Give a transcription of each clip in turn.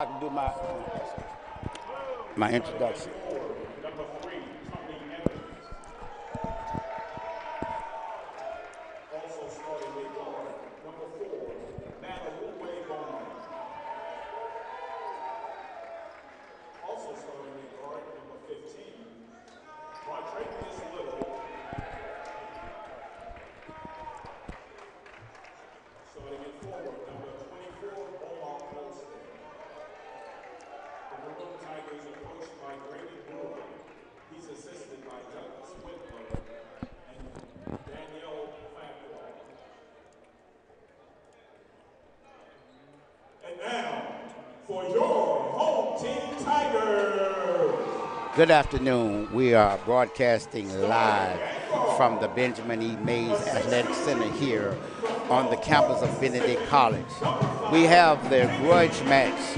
I can do my introduction. For your home team Tigers. Good afternoon. We are broadcasting live from the Benjamin E. Mays Athletic Center here on the campus of Benedict College. We have the grudge match,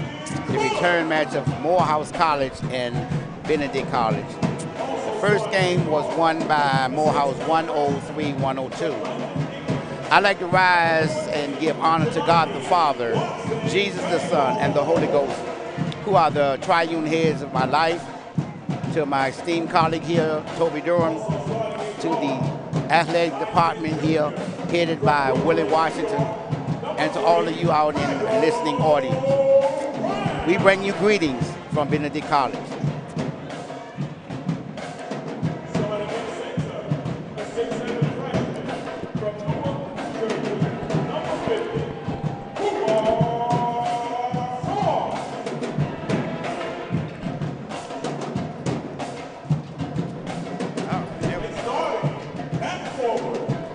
the return match of Morehouse College and Benedict College. The first game was won by Morehouse 103-102. I'd like to rise and give honor to God the Father, Jesus the Son, and the Holy Ghost, who are the triune heads of my life, to my esteemed colleague here, Toby Durham, to the athletic department here, headed by Willie Washington, and to all of you out in the listening audience. We bring you greetings from Benedict College.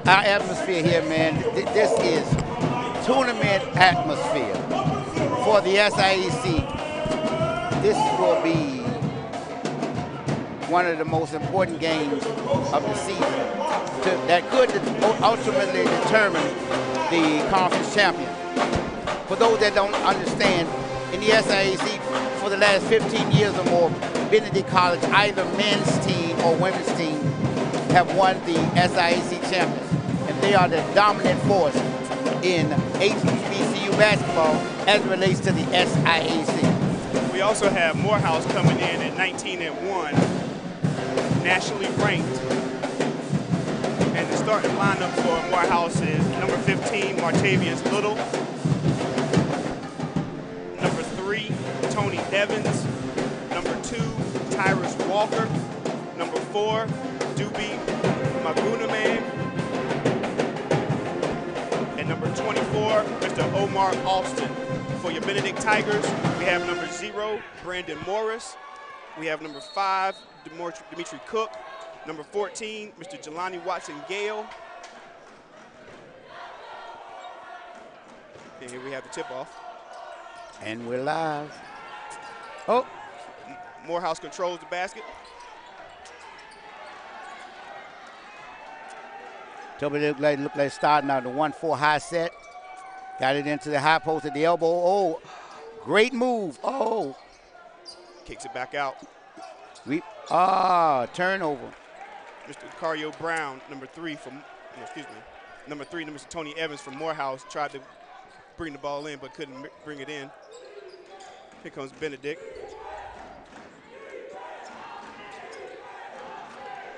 Our atmosphere here, man, this is tournament atmosphere for the SIAC. This will be one of the most important games of the season that could ultimately determine the conference champion. For those that don't understand, in the SIAC for the last 15 years or more, Benedict College, either men's team or women's team, have won the SIAC champions. And they are the dominant force in HBCU basketball as it relates to the SIAC. We also have Morehouse coming in at 19-1, nationally ranked. And the starting lineup for Morehouse is number 15, Martavius Little. Number 3, Tony Evans. Number 2, Tyrus Walker. Number 4, Doobie Magunaman. And number 24, Mr. Omar Alston. For your Benedict Tigers, we have number 0, Brandon Morris. We have number 5, Dimitri Cook. Number 14, Mr. Jelani Watson-Gale. And here we have the tip-off. And we're live. Oh. Morehouse controls the basket. Toby looked like starting out the 1-4 high set. Got it into the high post at the elbow. Oh, great move. Oh. Kicks it back out. Turnover. Mr. Cario Brown, number 3 number 3, Mr. Tony Evans from Morehouse tried to bring the ball in but couldn't bring it in. Here comes Benedict.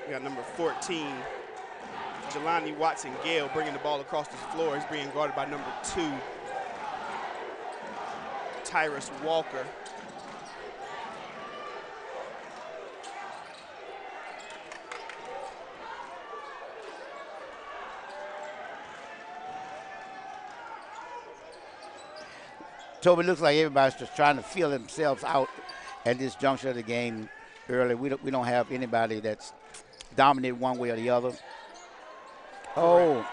We got number 14, Jelani Watson-Gale, bringing the ball across the floor. He's being guarded by number 2, Tyrus Walker. Toby, looks like everybody's just trying to feel themselves out at this juncture of the game early. We don't have anybody that's dominated one way or the other. Oh,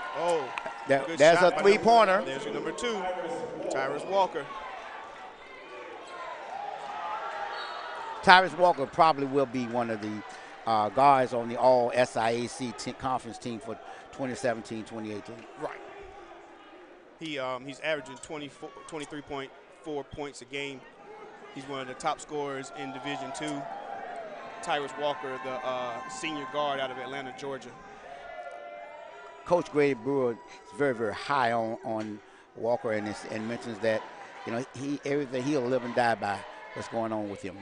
that's a three-pointer. There's your number 2, Tyrus Walker. Tyrus Walker probably will be one of the guards on the all SIAC conference team for 2017-2018. Right. He's averaging 23.4 points a game. He's one of the top scorers in Division II. Tyrus Walker, the senior guard out of Atlanta, Georgia. Coach Grady Brewer is very, very high on Walker and mentions that You know, everything he'll live and die by what's going on with him.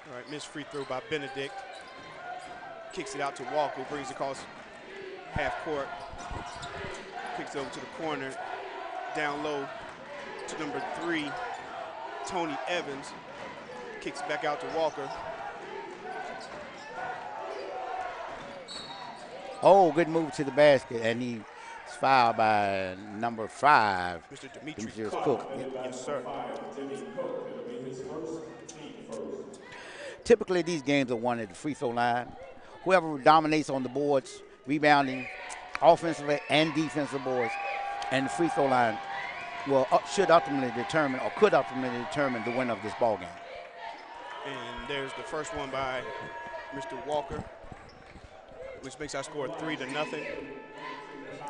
All right, missed free throw by Benedict. Kicks it out to Walker, brings it across half court. Kicks it over to the corner, down low to number 3, Tony Evans. Kicks it back out to Walker. Oh, good move to the basket, and he's fouled by number 5, Mr. Dimitri Cook. Yes, sir. Typically, these games are won at the free throw line. Whoever dominates on the boards, rebounding, offensively and defensive boards, and the free throw line should ultimately determine, or could ultimately determine, the winner of this ball game. And there's the first one by Mr. Walker, which makes our score 3-0.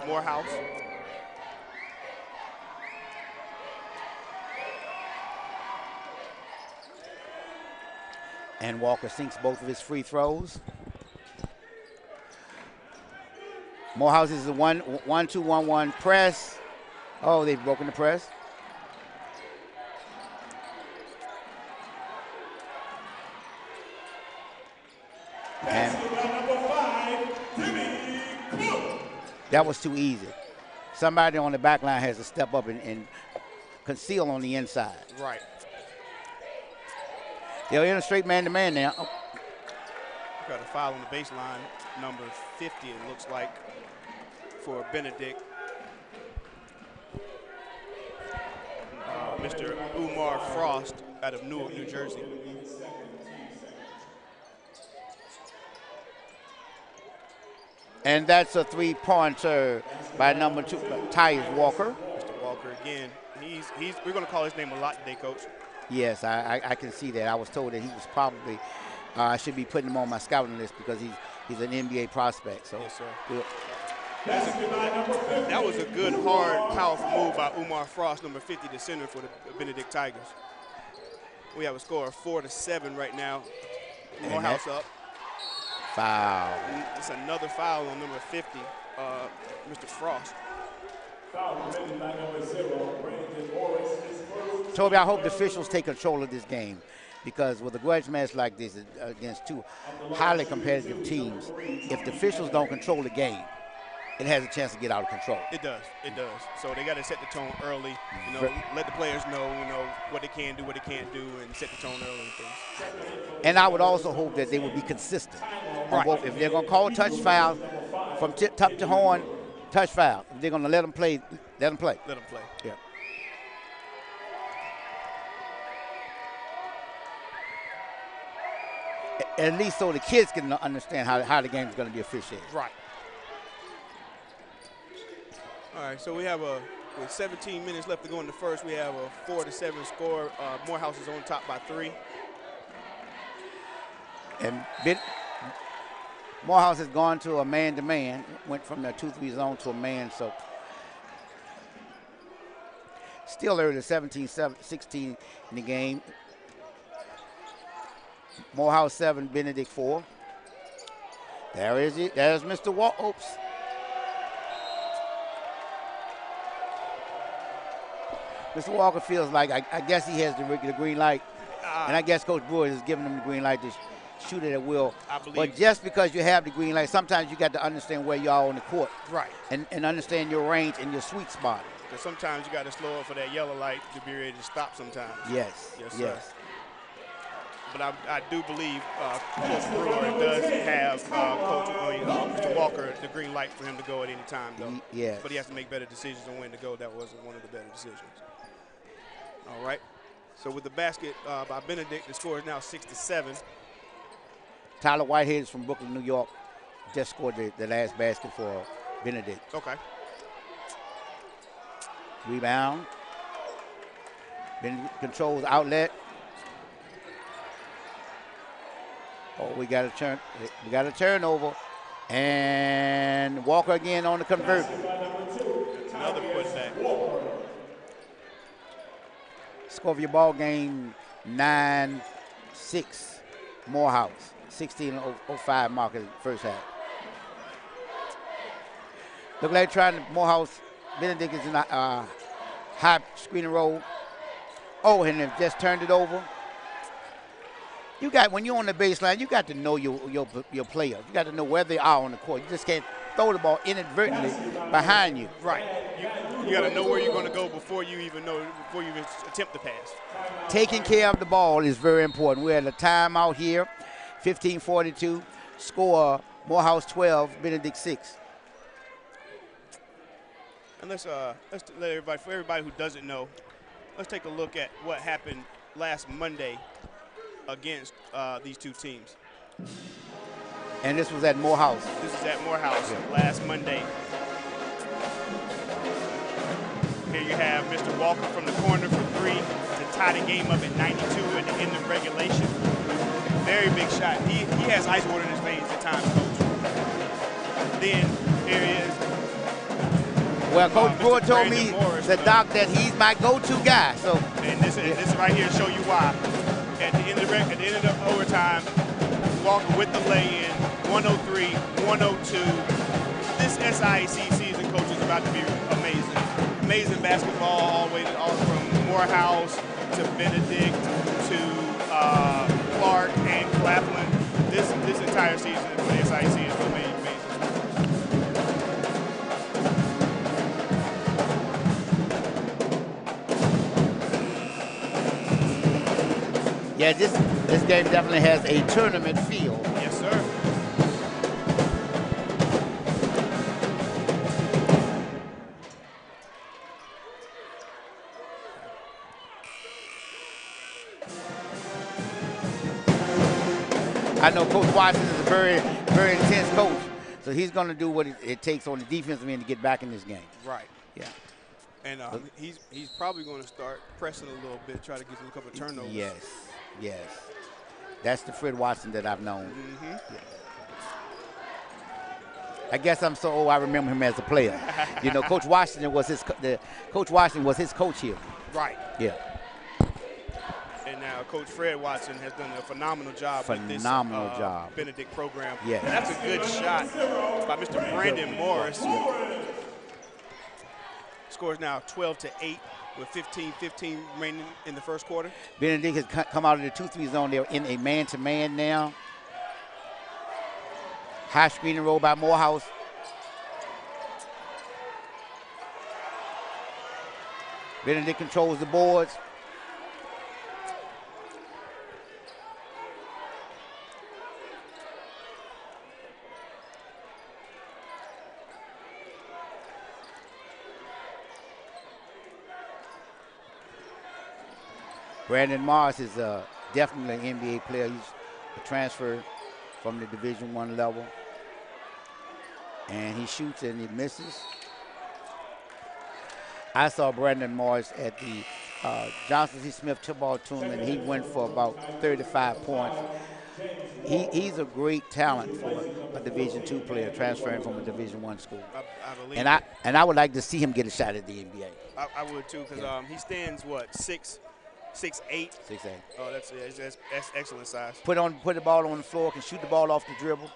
Morehouse. And Walker sinks both of his free throws. Morehouse is the 1-2-1-1 press. Oh, they've broken the press. And that was too easy. Somebody on the back line has to step up and conceal on the inside. Right. They're in a straight man-to-man now. Got a foul on the baseline, number 50, it looks like, for Benedict. Mr. Umar Frost out of Newark, New Jersey. And that's a three-pointer by number 2, Tyus Walker. Mr. Walker again. We're going to call his name a lot today, Coach. Yes, I can see that. I was told that he was probably, I should be putting him on my scouting list because he's an NBA prospect. So yes, sir. Good. That was a good, hard, powerful move by Umar Frost, number 50, the center for the Benedict Tigers. We have a score of 4-7 right now. Morehouse up. Foul. It's another foul on number 50, Mr. Frost. Toby, I hope the officials take control of this game, because with a grudge match like this against two highly competitive teams, if the officials don't control the game, it has a chance to get out of control. It does. It does. So they got to set the tone early. You know, let the players know, what they can do, what they can't do, and set the tone early and things. And I would also hope that they would be consistent. Right. If they're going to call a touch foul from tip top to horn, touch foul. If they're going to let them play, let them play. Let them play. Yeah. At least so the kids can understand how the game is going to be officiated. Right. All right, so we have with 17 minutes left to go in the first, we have a 4-7 score. Morehouse is on top by 3. And Morehouse has gone to a man-to-man, went from the 2-3 zone to a man, so still early, 17-16 in the game. Morehouse 7, Benedict 4. There is it. There's Mr. Oops. Mr. Walker feels like, I guess he has the green light, and I guess Coach Brewer is giving him the green light to shoot it at will. I believe. But just because you have the green light, sometimes you got to understand where you are on the court. Right. And understand your range and your sweet spot. Because sometimes you got to slow up for that yellow light to be ready to stop sometimes. Yes. Yes, yes. sir. But I do believe Coach Brewer does have Mr. Walker the green light for him to go at any time, though. Yes. But he has to make better decisions on when to go. That wasn't one of the better decisions. All right. So with the basket by Benedict, the score is now 6-7. Tyler Whitehead is from Brooklyn, New York. Just scored the last basket for Benedict. Okay. Rebound. Benedict controls outlet. Oh, we got a turnover. And Walker again on the conversion. Another putback. Score of your ball game 9-6 Morehouse. 16:05 mark in the first half. Look like trying to Morehouse. Benedict is in a high screen and roll. Oh, and they've just turned it over. You got, when you're on the baseline, you got to know your players. You got to know where they are on the court. You just can't throw the ball inadvertently behind you. Right. You got to know where you're going to go before you even attempt the pass. Taking care of the ball is very important. We're at a timeout here, 15:42. Score Morehouse 12, Benedict 6. And let's let everybody, for everybody who doesn't know, let's take a look at what happened last Monday against these two teams. And this was at Morehouse. This is at Morehouse last Monday. Here you have Mr. Walker from the corner for 3 to tie the game up at 92 at the end of regulation. Very big shot. He has ice water in his veins at times, Coach. Then here he is. Well, Coach Brewer told me, the doc, that he's my go-to guy. So, and this right here show you why. At the end of the overtime, Walker with the lay-in, 103-102. This SIAC season, Coach, is about to be amazing. Amazing basketball all from Morehouse to Benedict to Clark and Claflin. This entire season for the SIAC is going to be amazing. yeah, this game definitely has a tournament feel. Yes, sir. I know Coach Watson is a very, very intense coach, so he's going to do what it takes on the defensive end to get back in this game. Right. Yeah. And he's probably going to start pressing a little bit, try to get a couple of turnovers. Yes, yes. That's the Fred Watson that I've known. Mm-hmm. Yeah. I guess I'm so old I remember him as a player. You know, Coach Washington was his coach here. Right. Yeah. And now Coach Fred Watson has done a phenomenal job with this Benedict program. Yeah. And that's a good shot by Mr. Brandon Morris. Scores now 12-8 with 15-15 remaining in the first quarter. Benedict has come out of the 2-3 zone. They're in a man-to-man now. High screen and roll by Morehouse. Benedict controls the boards. Brandon Morris is definitely an NBA player. He's a transfer from the Division I level. And he shoots and he misses. I saw Brandon Morris at the Johnson C. Smith football tournament. He went for about 35 points. He's a great talent for a Division II player transferring from a Division I school. I believe and I would like to see him get a shot at the NBA. I would too, because he stands what, 6'8"? 6'8". Oh, that's excellent size. Put the ball on the floor, can shoot the ball off the dribble,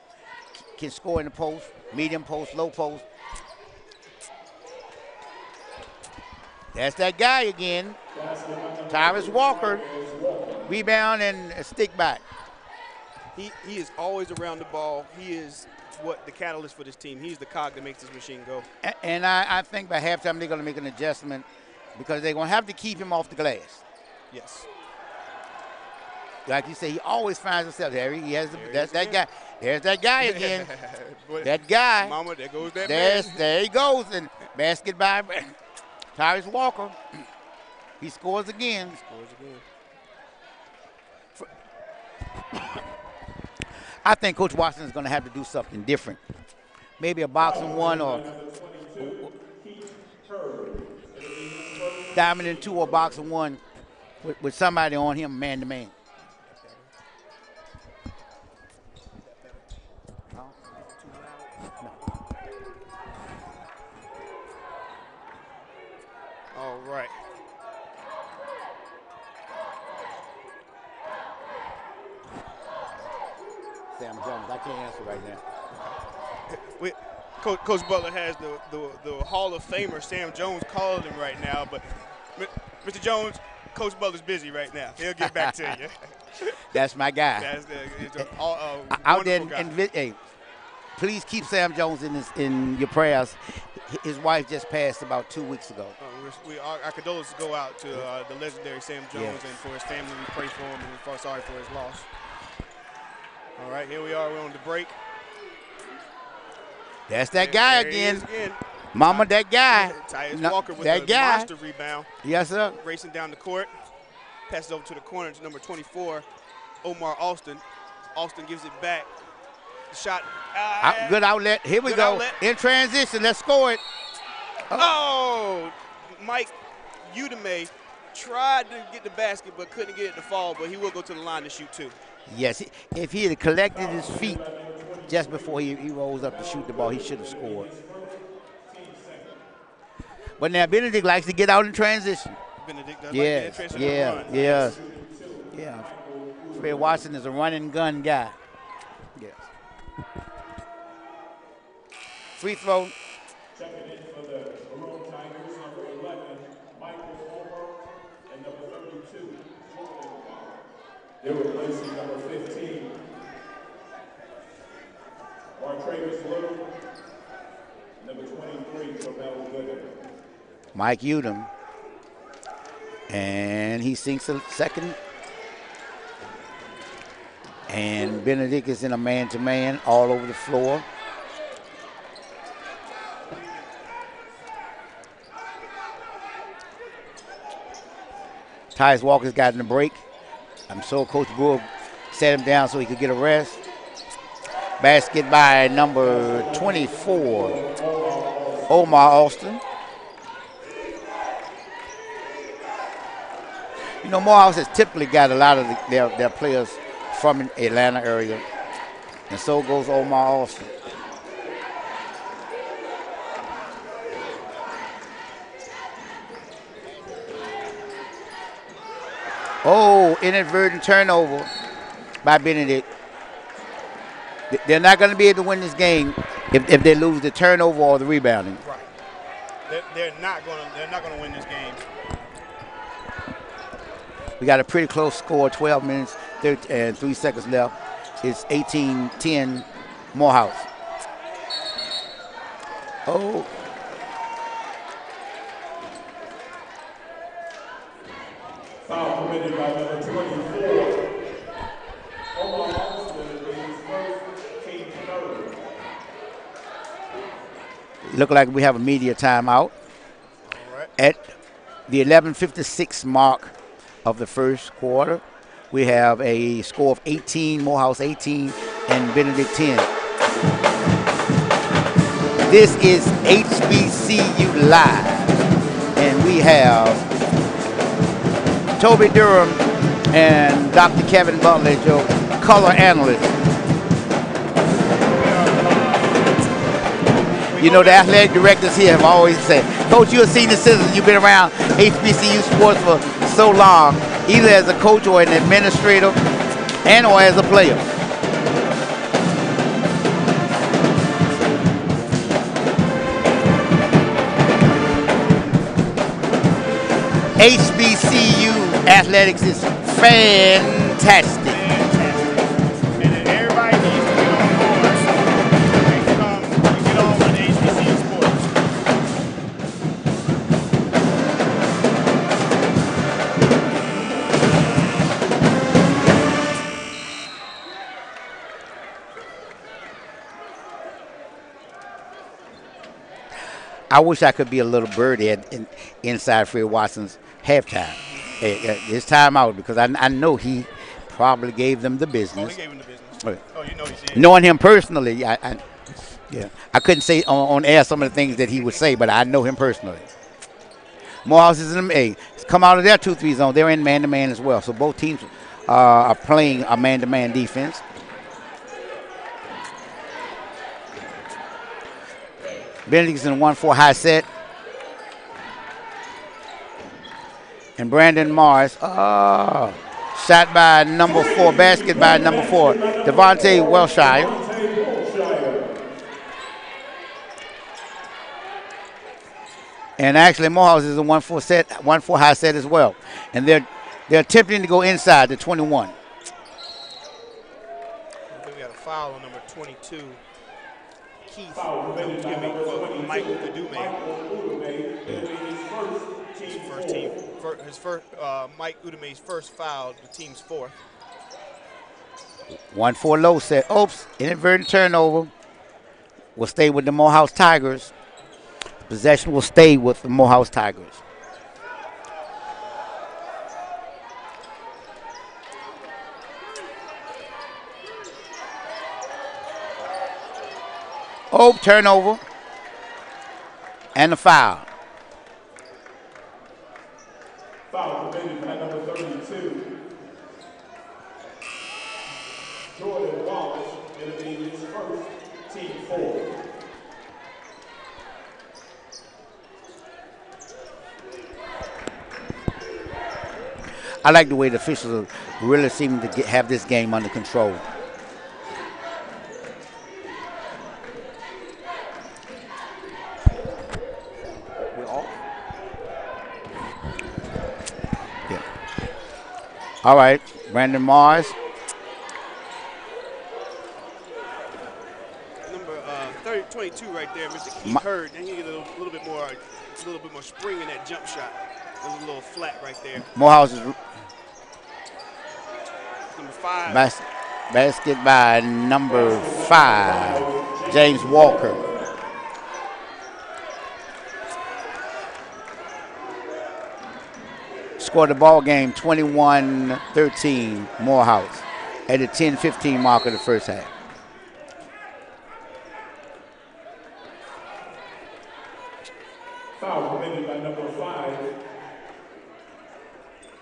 can score in the post, medium post, low post. That's that guy again. Tyrus Walker, rebound and a stick back. He is always around the ball. He is what the catalyst for this team. He's the cog that makes this machine go. And I think by halftime they're going to make an adjustment because they're going to have to keep him off the glass. Yes. Like you say, he always finds himself there. He has that's that guy. There's that guy again. That guy. Mama, there goes that man. There he goes. And basket by Tyrus Walker. He scores again. I think Coach Washington is going to have to do something different. Maybe a boxing one or diamond in two or boxing one with somebody on him man to man. All right. Sam Jones. I can't answer right now. Coach Butler has the Hall of Famer Sam Jones calling him right now, but Mr. Jones, Coach Butler's busy right now. He'll get back to you. That's my guy. That's Out there wonderful guy. hey, please keep Sam Jones in your prayers. His wife just passed about 2 weeks ago. Our condolences go out to the legendary Sam Jones, Yes. and for his family. We pray for him and we feel sorry for his loss. All right, here we are. We're on the break. That's that guy There he again. is again. Mama, that guy. Tyus No, Walker with that a guy. monster rebound. Yes, sir. Racing down the court. Passes over to the corner to number 24, Omar Alston. Alston gives it back. The shot. Good outlet. Here we Good go. outlet. In transition. Let's score it. Oh, Mike Udemy tried to get the basket but couldn't get it to fall, but he will go to the line to shoot two. Yes. If he had collected his feet just before he rose up to shoot the ball, he should have scored. But now Benedict likes to get out in transition. Benedict does Yes. like the Yeah. run. Yes. Yeah. Fred Watson is a run and gun guy. Yes. Free throw. Checking in for the Maroon Tigers, number 11, Michael Homer, and number 32, Jordan. They're replacing number 15, Martravis Little, number 23, Terrell Gooden. Mike Udom. And he sinks a second. And Benedict is in a man-to-man all over the floor. Tyus Walker's gotten a break. I'm sure Coach Brewer set him down so he could get a rest. Basket by number 24, Omar Alston. You know, Morehouse has typically got a lot of their players from an Atlanta area, and so goes Omar Alston. Oh, inadvertent turnover by Benedict. They're not going to be able to win this game if they lose the turnover or the rebounding. Right. They're not going to win this game. We got a pretty close score, 12 minutes and 3 seconds left. It's 18-10 Morehouse. Oh. Foul committed by number 24. Omar Alston is his first, team third. Look like we have a media timeout. All right. At the 11:56 mark of the first quarter, we have a score of 18, Morehouse 18, and Benedict 10. This is HBCU Live, and we have Toby Durham and Dr. Kevin Butler as your color analyst. You know, the athletic directors here have always said, Coach, you're a senior citizen. You've been around HBCU sports for so long, either as a coach or an administrator and or as a player. HBCU athletics is fantastic. And everybody needs to get on board and get on with HBCU sports. I wish I could be a little birdie inside Fred Watson's halftime. It's time out because I know he probably gave them the Oh, business. he gave him the business. Right. Oh, you know he did. Knowing him personally, I couldn't say on air some of the things that he would say, but I know him personally. Morehouse is in the come out of their 2-3 zone. They're in man-to-man as well. So both teams are playing a man-to-man defense. Benedict's in a 1-4 high set. And Brandon Morris Shot by number 4, basket by number 4, Devontae Wilshire. And actually, Morehouse is a 1-4 set, 1-4 high set as well. And they're attempting to go inside the 21. I think we got a foul on number 22. Keith, Mike Udume. First team, Mike Udume's first foul, the team's 4th. 1-4 low set. Oops, inadvertent turnover. Will stay with the Morehouse Tigers. Possession will stay with the Morehouse Tigers. Oh, turnover. And a foul. Foul committed by number 32. Jordan Wallace, it'll be his first, team 4. I like the way the officials really seem to have this game under control. We're off. Yeah. All right, Brandon Mars. Number 22 right there, Mr. Keith Hurd. And he get a little bit more spring in that jump shot. It was a little flat right there. Morehouse is number 5. Basket by number 5, James Walker. Scored the ball game 21-13, Morehouse at the 10-15 mark of the first half. Foul committed by number 5,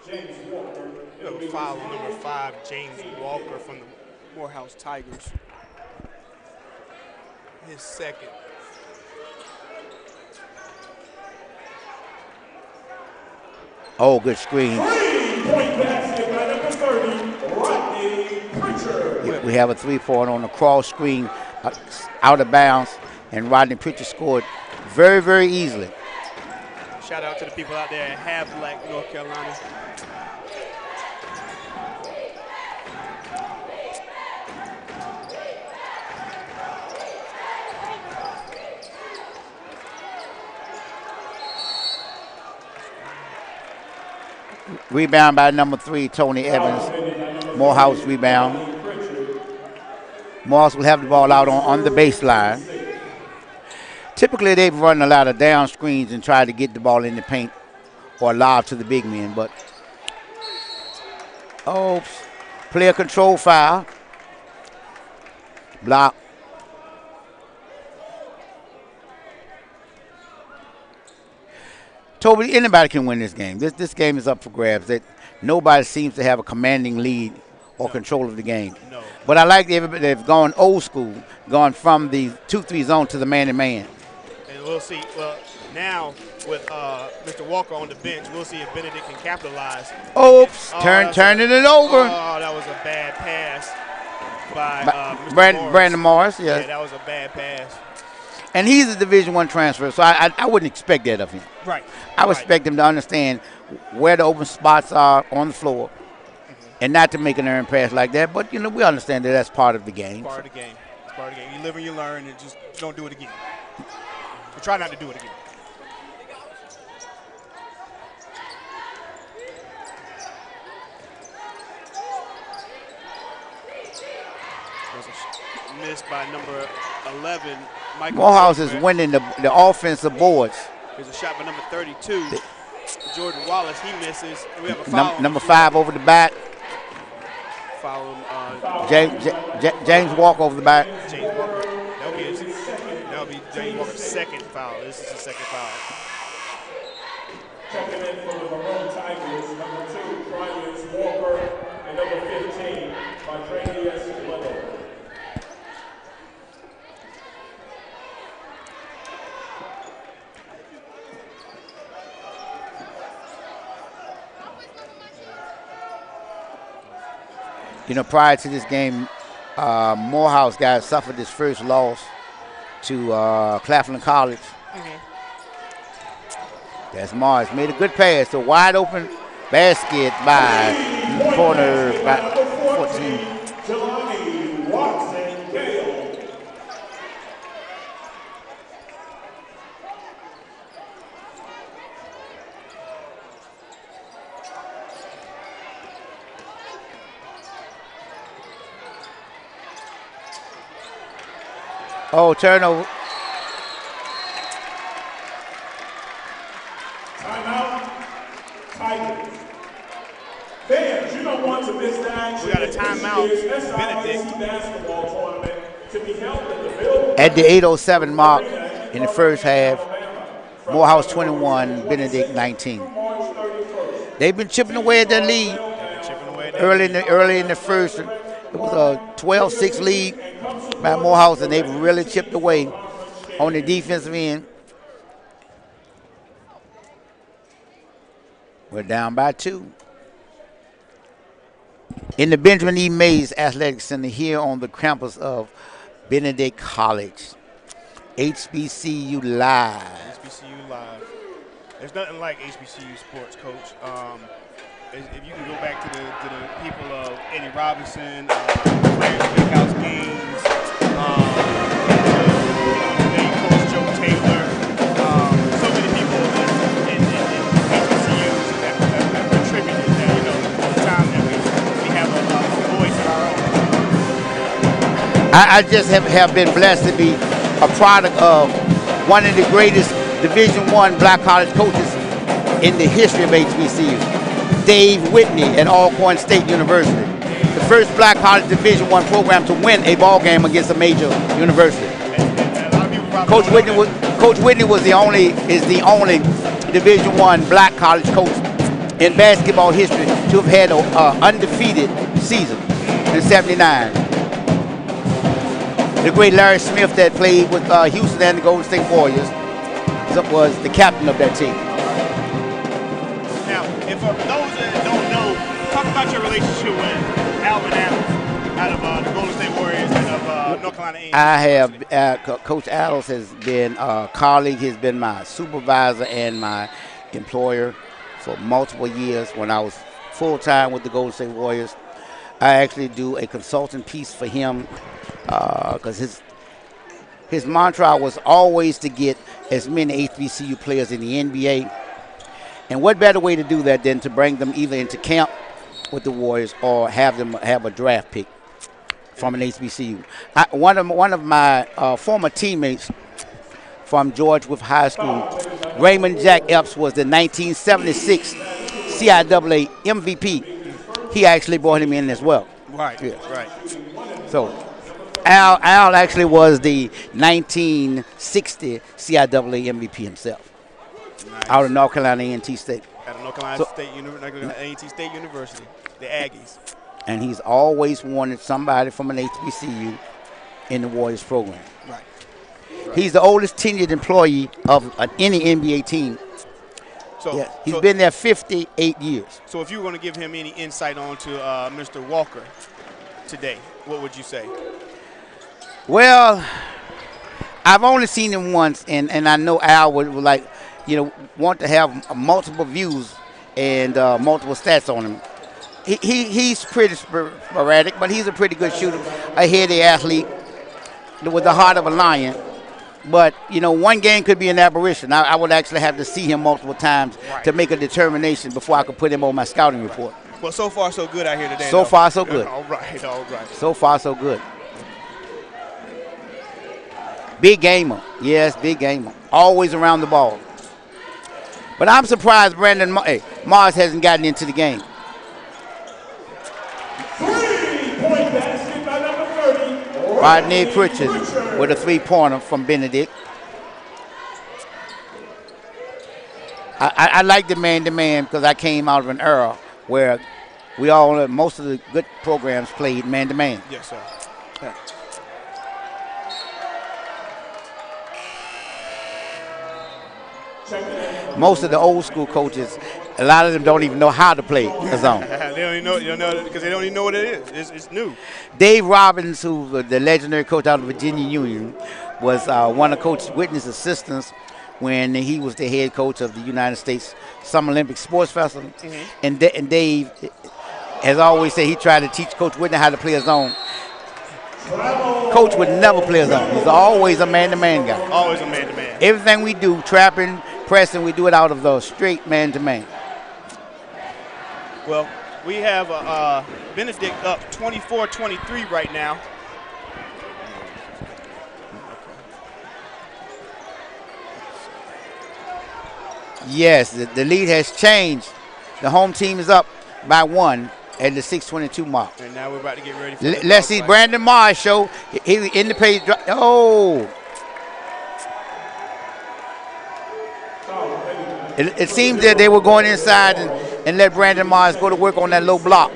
James Walker. Foul on number 5, James Walker from the Morehouse Tigers. His second. Oh, good screen. We have a 3-point on the cross screen out of bounds, and Rodney Pritchard scored very, very easily. Shout out to the people out there at Havlack, North Carolina. Rebound by number 3, Tony Evans. Morehouse rebound. Morehouse will have the ball out on the baseline. Typically, they've run a lot of down screens and try to get the ball in the paint or lob to the big men, but player control foul. Block. Toby, anybody can win this game. This game is up for grabs. Nobody seems to have a commanding lead or control of the game. No. But I like they've gone old school, gone from the 2-3 zone to the man-to-man. And we'll see. Well, now with Mr. Walker on the bench, we'll see if Benedict can capitalize. Oops, turning it over. Oh, that was a bad pass by Mr. Brandon Morris. Yes. Yeah, that was a bad pass. And he's a Division I transfer, so I wouldn't expect that of him. Right. I would expect him to understand where the open spots are on the floor and not to make an errant pass like that. But, we understand that that's part of the game. It's part of the game. It's part of the game. You live and you learn, and just don't do it again. Or try not to do it again. There's a miss by number 11, Michael. Morehouse is winning the offensive boards. There's a shot by number 32, Jordan Wallace. He misses. We have a foul. Number 5 over the back. Foul him. James Walker over the back. James Walker. That'll be James Walker's second foul. This is his second foul. Checking in for the Maroon Tigers, number 2, Brian Walker, and number 15, Martrainius Little. Prior to this game, Morehouse guys suffered his first loss to Claflin College. That's Mars. Made a good pass. A wide open basket by corner by 14. Oh, turnover. Timeout. Tigers. Fans, you don't want to miss the action. We got a timeout. Benedict basketball tournament to be held at the Bill At the 8:07 mark in the first half, Morehouse 21, Benedict 19. They've been chipping away at their lead. Early in the first, it was a 12-6 lead by Morehouse, and they've really chipped away on the defensive end. We're down by 2. In the Benjamin E. Mays Athletic Center here on the campus of Benedict College. HBCU Live. HBCU Live. There's nothing like HBCU sports, Coach. If you can go back to the people of Eddie Robinson, Clarence Bakehouse Gaines, Coach Joe Taylor, so many people in HBCUs have contributed that, all the time that we have a voice of our own. I just have been blessed to be a product of one of the greatest Division I black college coaches in the history of HBCU. Dave Whitney at Alcorn State University, the first black college Division I program to win a ball game against a major university. Coach Whitney is the only Division I black college coach in basketball history to have had an undefeated season in '79. The great Larry Smith that played with Houston and the Golden State Warriors was the captain of that team. Now, if for those that don't know, talk about your relationship with Alvin Adams out of the Golden State Warriors and of North Carolina A&M. I have, Coach Adams has been a colleague. He's been my supervisor and my employer for multiple years. When I was full-time with the Golden State Warriors, I actually do a consulting piece for him because his mantra was always to get as many HBCU players in the NBA. And what better way to do that than to bring them either into camp with the Warriors or have them have a draft pick from an HBCU. One of my former teammates from George Wolf High School, Raymond Jack Epps, was the 1976 CIAA MVP. He actually brought him in as well. Right, yeah. Right. So Al actually was the 1960 CIAA MVP himself. Nice. Out of North Carolina A&T State. Out of North Carolina A&T State University, the Aggies. And he's always wanted somebody from an HBCU in the Warriors program. Right. He's the oldest tenured employee of any NBA team. So yeah, he's been there 58 years. So if you were going to give him any insight onto Mr. Walker today, what would you say? Well, I've only seen him once, and I know Al would like, want to have multiple views and multiple stats on him. He's pretty sporadic, but he's a pretty good shooter, a heady athlete with the heart of a lion. But, one game could be an aberration. I would actually have to see him multiple times to make a determination before I could put him on my scouting report. Well, so far, so good out here today. So far, so good. All right. So far, so good. Big gamer. Yes, big gamer. Always around the ball. But I'm surprised Brandon Mars hasn't gotten into the game. 3-point basket by number 30. Rodney Pritchard with a three-pointer from Benedict. I like the man-to-man because I came out of an era where most of the good programs played man-to-man. Yes, sir. Yeah. Most of the old school coaches A lot of them don't even know how to play a zone. They don't even know, because they don't even know what it is. It's new. Dave Robbins, who was the legendary coach out of Virginia Union, was one of Coach Whitney's assistants when he was the head coach of the United States Summer Olympic Sports Festival. And Dave has always said he tried to teach Coach Whitney how to play a zone. Coach would never play a zone. He's always a man-to-man guy. Always a man-to-man. Everything we do, trapping, pressing, we do it out of the straight man-to-man. Well, we have Benedict up 24-23 right now. Yes, the lead has changed. The home team is up by 1 at the 6:22 mark. And now we're about to get ready for Let's see Brandon Mars show. He in the page. Oh. It seems that they were going inside and let Brandon Mars go to work on that low block.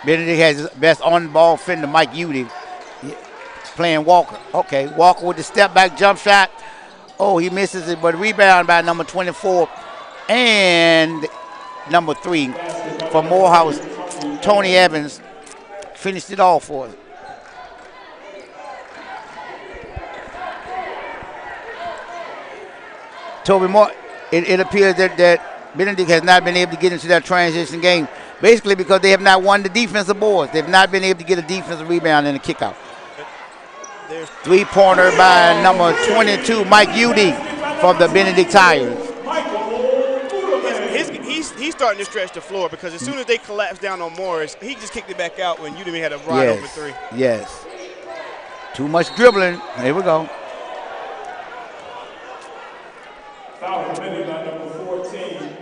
Benedict has his best on-ball fender, Mike Udy, playing Walker. Okay, Walker with the step-back jump shot. Oh, he misses it, but rebound by number 24 and number 3 for Morehouse. Tony Evans finished it off for us. Toby Moore, it appears that Benedict has not been able to get into that transition game, basically because they have not won the defensive boards. They've not been able to get a defensive rebound and a kickout. Three-pointer by number 22, Mike Udy from the Benedict Tigers. He's starting to stretch the floor because as soon as they collapsed down on Morris, he just kicked it back out when Udy had a wide open three. Yes. Too much dribbling. Here we go. Foul committed by number 14,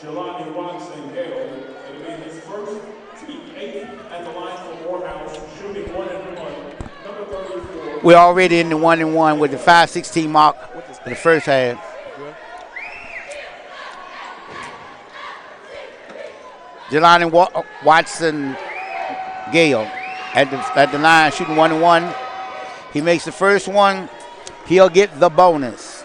Jelani Watson-Gale. It'll be his first T8 at the line for Morehouse, shooting 1-1. Number 34. We're already in the 1-1 with the 5:16 mark in the first half. Jelani Watson-Gale at the line shooting 1-1. He makes the first one. He'll get the bonus.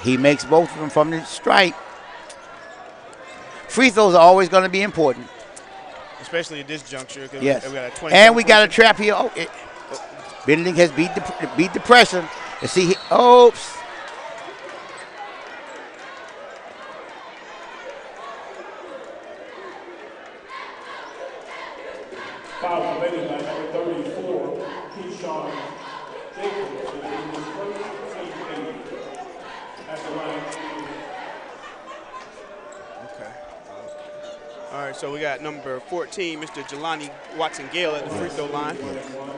He makes both of them from the stripe. Free throws are always going to be important. Especially at this juncture. Yes. We got a trap here. Oh, Benedict has beat the pressure. Let's see. Oops. Foul committed by number 34, Keyshawn Jacobs. It'll be his first T8 at the line. Okay. All right, so we got number 14, Mr. Jelani Watson-Gale at the free throw line,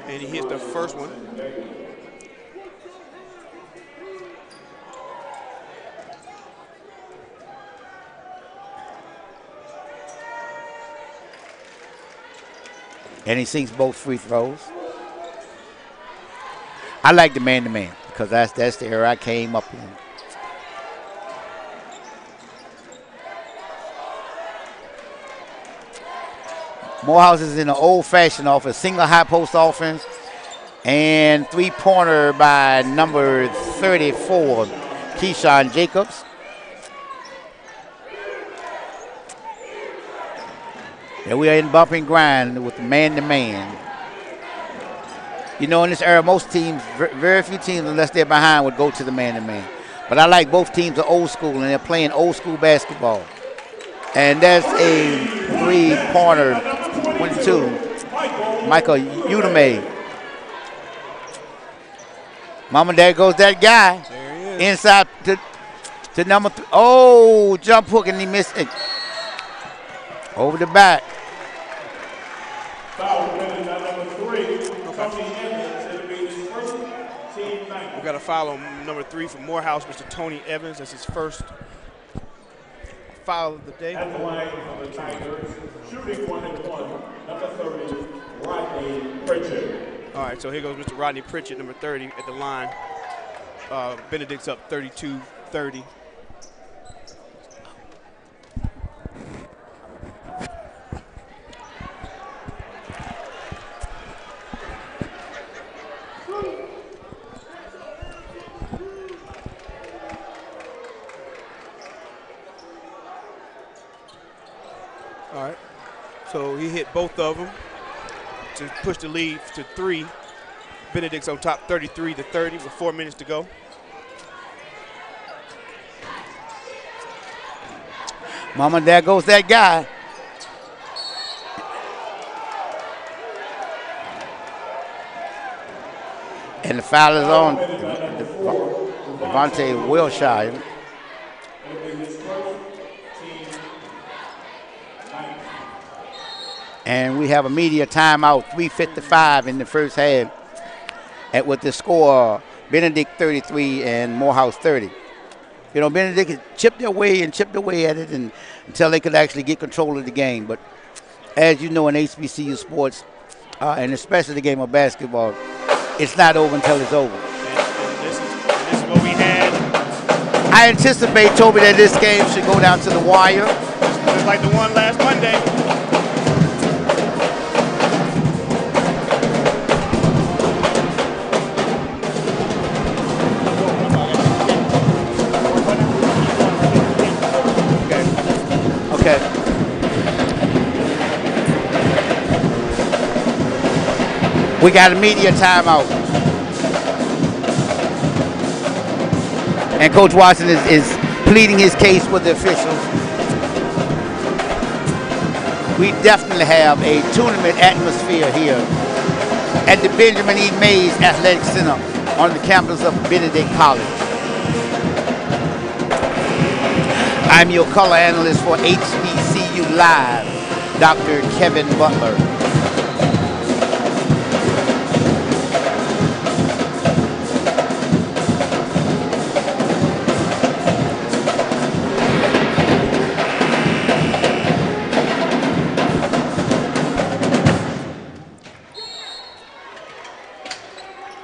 and he hits the first one. And he sinks both free throws. I like the man-to-man because that's the era I came up in. Morehouse is in an old-fashioned offense, single high post offense, and three-pointer by number 34, Keyshawn Jacobs. And we are in bump and grind with man-to-man. You know, in this era, most teams, very few teams, unless they're behind, would go to the man-to-man. But I like both teams are old school, and they're playing old school basketball. And that's a three-pointer, 22, Michael Udemy. Mama, there goes that guy. There he is. Inside to number 3. Oh, jump hook, and he missed it. Over the back. Foul committed by number 3, Tony Evans. It'll be his first team night. We got a foul on number 3 from Morehouse, Mr. Tony Evans. That's his first foul of the day. At the line for the Tigers, shooting 1 and 1, number 30, Rodney Pritchett. All right, so here goes Mr. Rodney Pritchett, number 30, at the line. Benedict's up 32-30. All right, so he hit both of them to push the lead to 3. Benedict's on top 33-30 with 4 minutes to go. Mama, there goes that guy. And the foul is on Devontae Wilshire. And we have a media timeout, 3:55 in the first half. With the score, Benedict 33 and Morehouse 30. You know, Benedict chipped their way at it until they could actually get control of the game. But as you know, in HBCU sports, and especially the game of basketball, it's not over until it's over. And this is what we had. I anticipate, Toby, that this game should go down to the wire. Just like the one last Monday. Okay. We got a media timeout. And Coach Watson is pleading his case with the officials. We definitely have a tournament atmosphere here at the Benjamin E. Mays Athletic Center on the campus of Benedict College. I'm your color analyst for HBCU Live, Dr. Kevin Butler.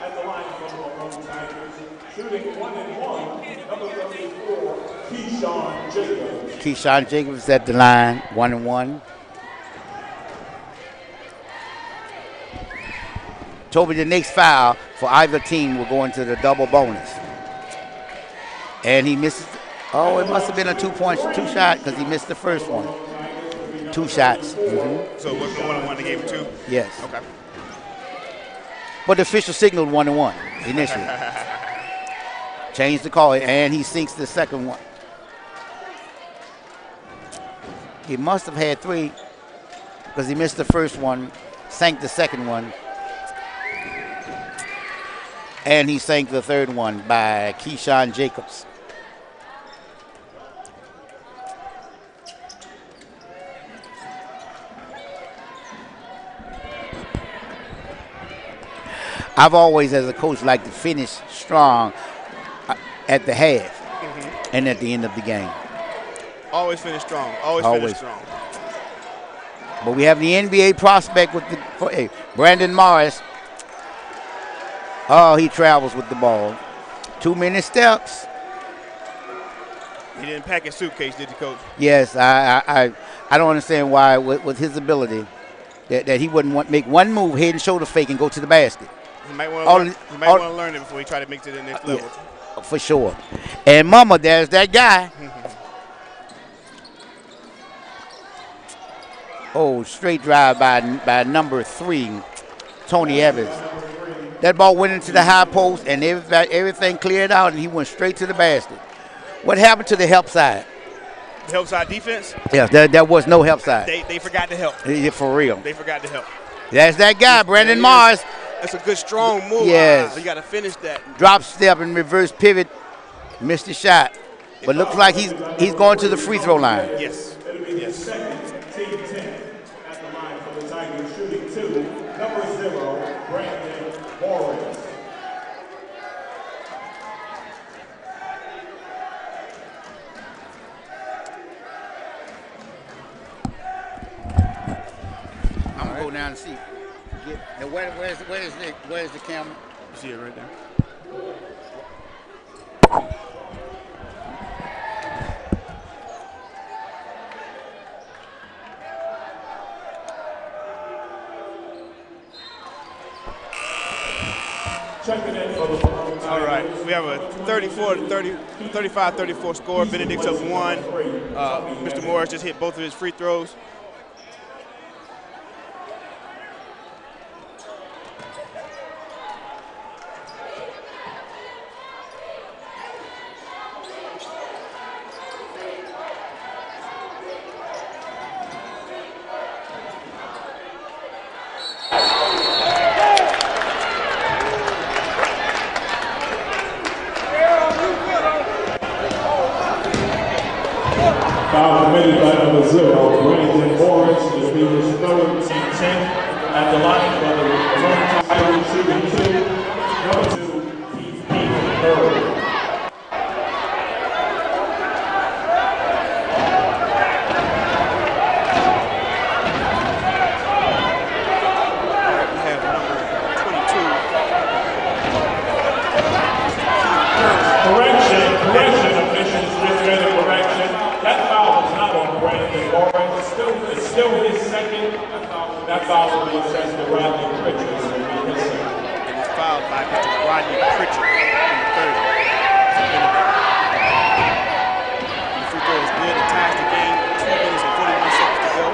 At the line for the Morehouse Tigers, shooting 1 and 1, number 34, Keyshawn Jacobs. Keyshawn Jacobs at the line, 1-1. Toby, the next foul for either team will go into the double bonus. And he misses. Oh, it must have been a two-shot because he missed the first one. 2 shots. Mm-hmm. So it wasn't 1-1, they gave him 2? Yes. Okay. But the official signaled 1-1 initially. Changed the call, and he sinks the second one. He must have had 3 because he missed the first one, sank the second one, and he sank the third one by Keyshawn Jacobs. I've always, as a coach, liked to finish strong at the half and at the end of the game. Always finish strong. Always finish strong. But we have the NBA prospect with Brandon Morris. Oh, he travels with the ball. 2 minute steps. He didn't pack his suitcase, did he, Coach? Yes, I don't understand why, with his ability, that he wouldn't make one move, head and shoulder fake, and go to the basket. He might want to learn it before he try to make it to the next level. Yeah, for sure. And Mama, there's that guy. Oh, straight drive by number 3, Tony Evans. That ball went into the high post, and everything cleared out, and he went straight to the basket. What happened to the help side? The help side defense? Yes, there was no help side. They forgot to help. Yeah, for real. They forgot to help. That's that guy, Brandon Morris. That's a good, strong move. Yes. You got to finish that. Drop step and reverse pivot. Missed the shot. But looks like he's going to the free throw line. Yes. Yes. Team 10 at the line for the Tigers, shooting 2, number 0, Brandon Morris. Now where's the camera? You see it right there. All right, we have a 35-34 score. Benedict's up 1. Mr. Morris just hit both of his free throws. Foul committed by number 0, Benedict Morris. It'll be his third and 10 at the line for the return shooting 2. Number 2, Keith Earl. Correction, officials just made a correction. That foul was not on Benedict Morris. It's still his second. That foul will be assessed to Rodney Pritchard. And it's fouled by Mr. Rodney Pritchard, number 30. The free throw is good. It ties the game. 2 minutes and 41 seconds to go.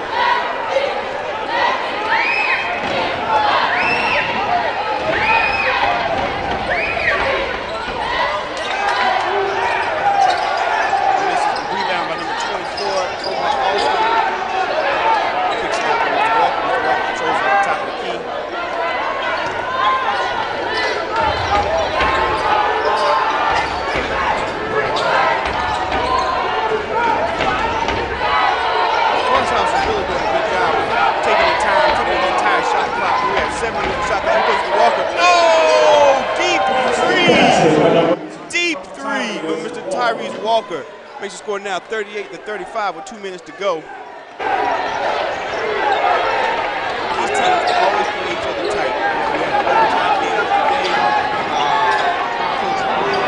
Walker makes the score now 38-35 with 2 minutes to go. These teams always play each other tight. We had an overtime game today. Coach Wood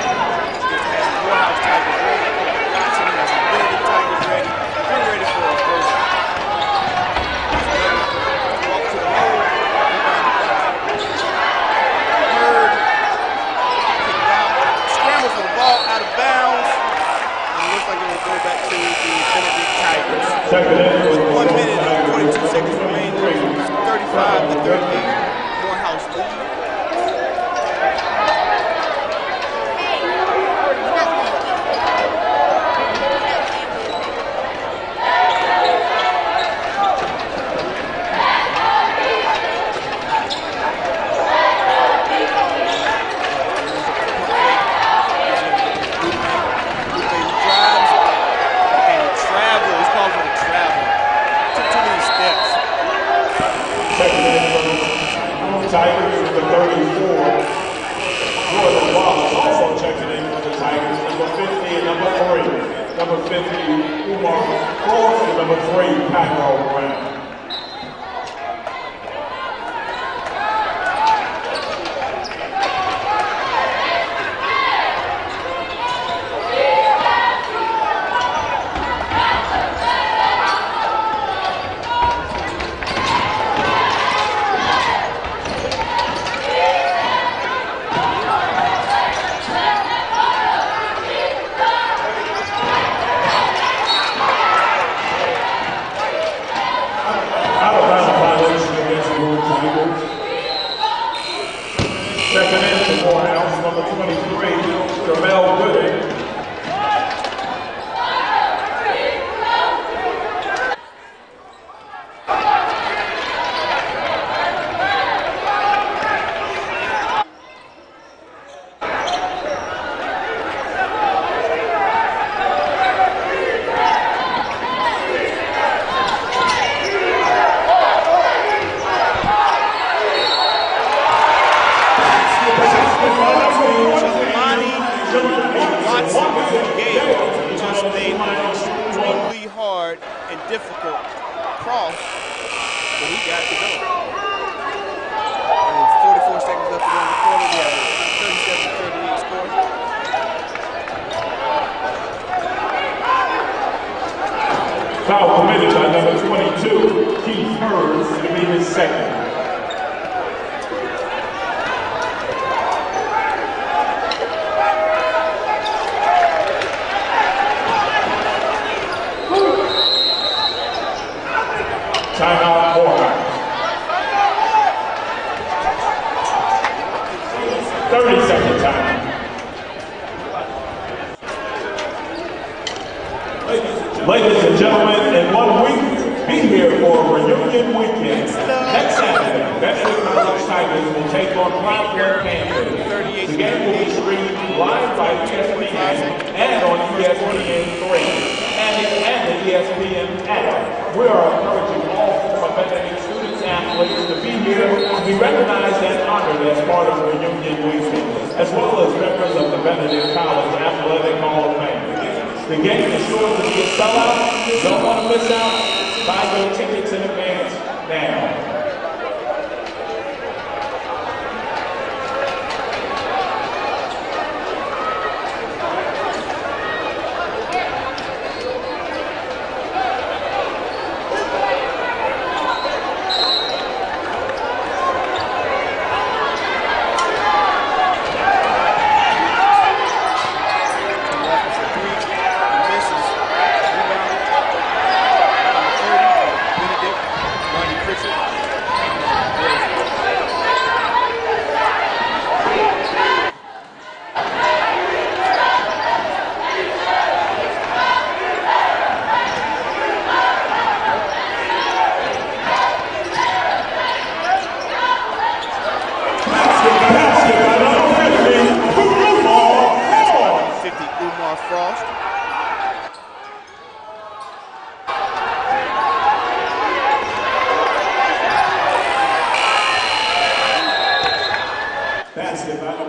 has the Morehouse Tigers ready. Watson has the Benedict Tigers ready. We're ready for a first. Walk to the hole. Bird kicked out. Scramble for the ball out of bounds. Looks like it will go back to the Benedict Tigers. With 1 minute and 22 seconds remaining, 35-38, Morehouse lead. Tigers with the 34. Jordan Wallace also checking in for the Tigers. Number 50 and number 3. Number 50, Umar Cross, and number 3, Paco Brown. Checking in for Morehouse, number 23, Jamel Gooding. Difficult cross, but he got to go. foul committed by number 22, Keith Hurst, to be his second. Timeout, Morehouse. 30-second time. Ladies and gentlemen, in 1 week, be here for reunion weekend. Next Saturday, Benedict College Tigers will take on Blackburn Panthers. The game will be streamed live by ESPN and on ESPN 3 and the ESPN app. We are encouraging all former Benedict students and athletes to be here and be recognized and honored as part of reunion weekend, as well as members of the Benedict College Athletic Hall of Fame. The game is sure to be a sellout. Don't want to miss out. Buy your tickets in advance now.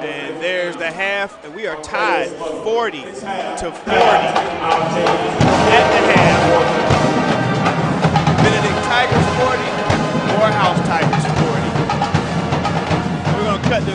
And there's the half, and we are tied 40 to 40 at the half. Benedict Tigers 40, Morehouse Tigers 40. We're going to cut the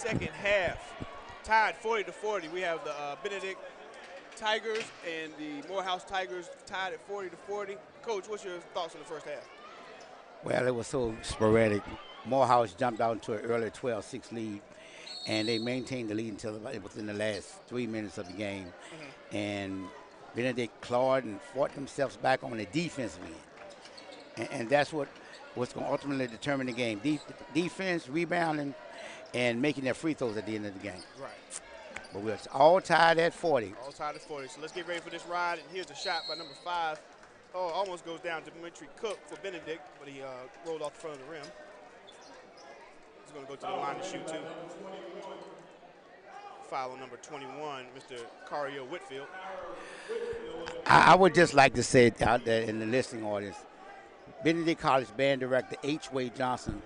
second half. Tied 40-40. We have the Benedict Tigers and the Morehouse Tigers tied at 40-40. Coach, what's your thoughts on the first half? Well, it was so sporadic. Morehouse jumped out into an early 12-6 lead, and they maintained the lead until within the last 3 minutes of the game. And Benedict clawed and fought themselves back on the defensive end. And that's what's going to ultimately determine the game. Defense, rebounding, and making their free throws at the end of the game. Right. But we're all tied at 40. All tied at 40. So let's get ready for this ride. And here's a shot by number 5. Oh, almost goes down to Dimitri Cook for Benedict, but he rolled off the front of the rim. He's going to go to the line to shoot, too. Foul on number 21, Mr. Cario Whitfield. I would just like to say out there in the listening audience, Benedict College band director H. Wade Johnson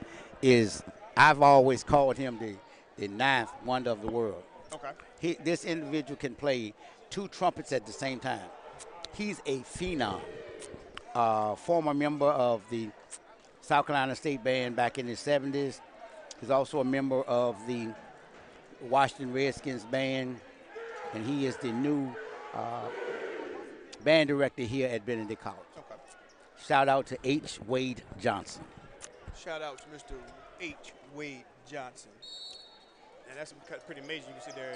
I've always called him the ninth wonder of the world. Okay. This individual can play 2 trumpets at the same time. He's a phenom. Former member of the South Carolina State Band back in the 70s. He's also a member of the Washington Redskins Band, and he is the new band director here at Benedict College. Okay. Shout out to H. Wade Johnson. Shout out to Mr. H. Wade Johnson. And that's pretty amazing. You can sit there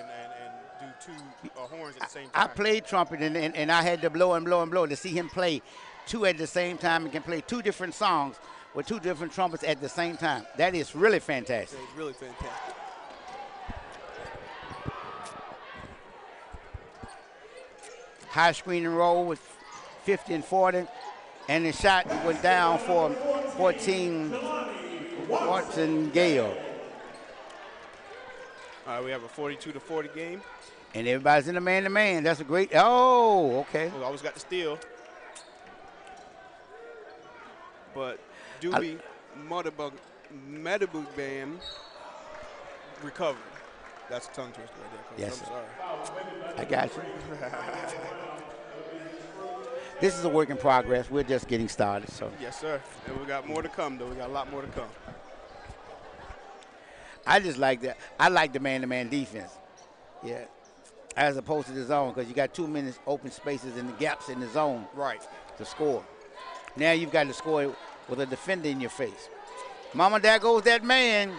and do 2 horns at the same time. I played trumpet, and I had to blow and blow and blow to see him play 2 at the same time and can play 2 different songs with 2 different trumpets at the same time. That is really fantastic. It's really fantastic. High screen and roll with 50 and 40, and the shot went down for 14 Watson Gale. All right, we have a 42-40 game. And everybody's in the man-to-man. That's a great, oh, okay. We always got the steal. But Doobie Medabug Bam recovered. That's a tongue twister right there, Coach. Yes, I'm sorry. I got you. This is a work in progress. We're just getting started. So. Yes, sir. And we got more to come, though. We got a lot more to come. I just like that. I like the man-to-man defense. Yeah. As opposed to the zone, because you got 2 minutes open spaces and the gaps in the zone. Right. To score. Now you've got to score with a defender in your face. Mama, there goes that man.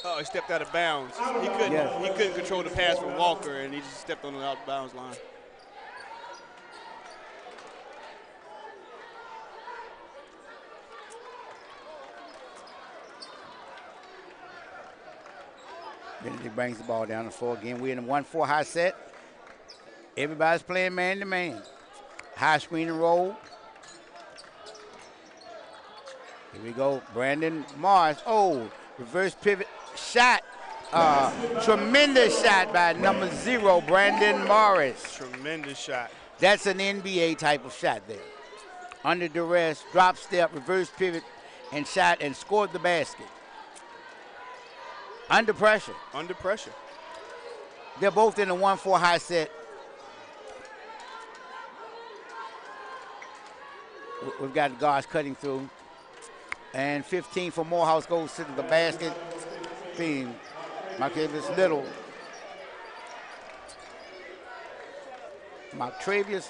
Oh, he stepped out of bounds. He couldn't control the pass from Walker, and he just stepped on the out of bounds line. Benedict brings the ball down the floor again. We're in a 1-4 high set. Everybody's playing man-to-man. High screen and roll. Here we go. Brandon Morris. Oh, reverse pivot shot. Tremendous shot by number 0, Brandon Morris. Tremendous shot. That's an NBA type of shot there. Under duress, drop step, reverse pivot, and shot and scored the basket. Under pressure. Under pressure. They're both in the 1-4 high set. We've got the guards cutting through. And 15 for Morehouse goes to the basket. Marcavius Little.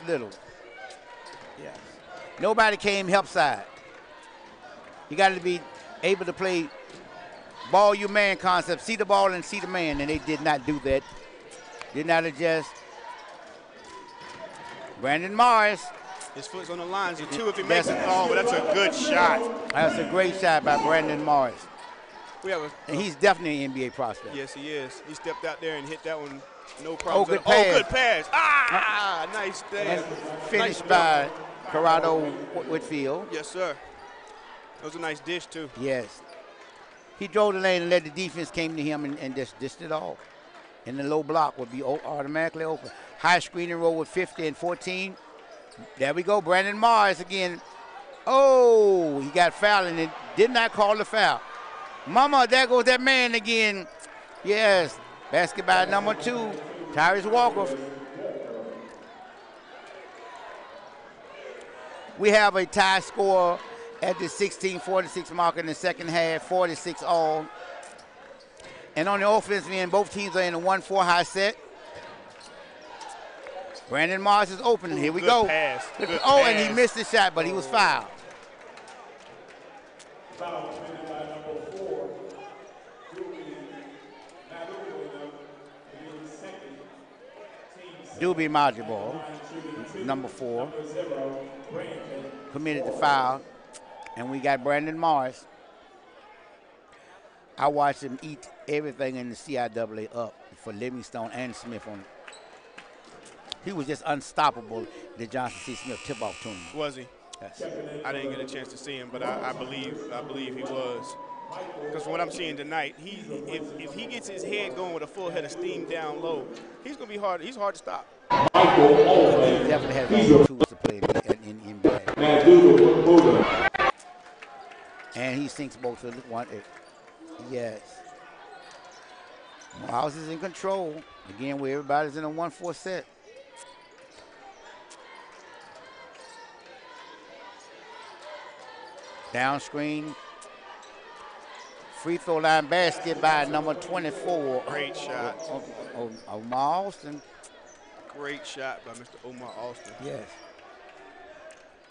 Little. Yes. Nobody came help side. You got to be able to play ball you man concept. See the ball and see the man, and they did not do that. Did not adjust. Brandon Morris. His foot's on the line. So 2 if he makes it. Oh, but that's a good shot. That's a great shot by Brandon Morris. And he's definitely an NBA prospect. Yes, he is. He stepped out there and hit that one. No problem. Good pass. Oh, good pass. Ah, nice thing. Finished by Corrado Whitfield. Yes, sir. That was a nice dish, too. Yes. He drove the lane and let the defense came to him and just dished it off. And the low block would be automatically open. High screen and roll with 50 and 14. There we go. Brandon Morris again. Oh, he got fouled and it did not call the foul. Mama, there goes that man again. Yes. Basket by number 2, Tyrese Walker. We have a tie score at the 16-46 mark in the second half, 46 all. And on the offensive end, both teams are in a 1-4 high set. Brandon Mars is open. Here we Good go. Pass. Good Oh, pass. and he missed the shot, but he was fouled. Foul committed by number 4. Doobie Majibor, number 4, committed the foul. And we got Brandon Morris. I watched him eat everything in the CIAA up for Livingstone and Smith on it. He was just unstoppable, the Johnson C. Smith tip-off to him. Was he? Yes. I didn't get a chance to see him, but I believe he was. Because from what I'm seeing tonight, if he gets his head going with a full head of steam down low, he's gonna be hard. He's hard to stop. He definitely has all the tools to play in NBA. And he sinks both of them. Yes. Morehouse is in control. Again, where everybody's in a 1-4 set. Down screen. Free throw line basket by number 24. Great shot. Omar Austin. Great shot by Mr. Omar Austin. Yes.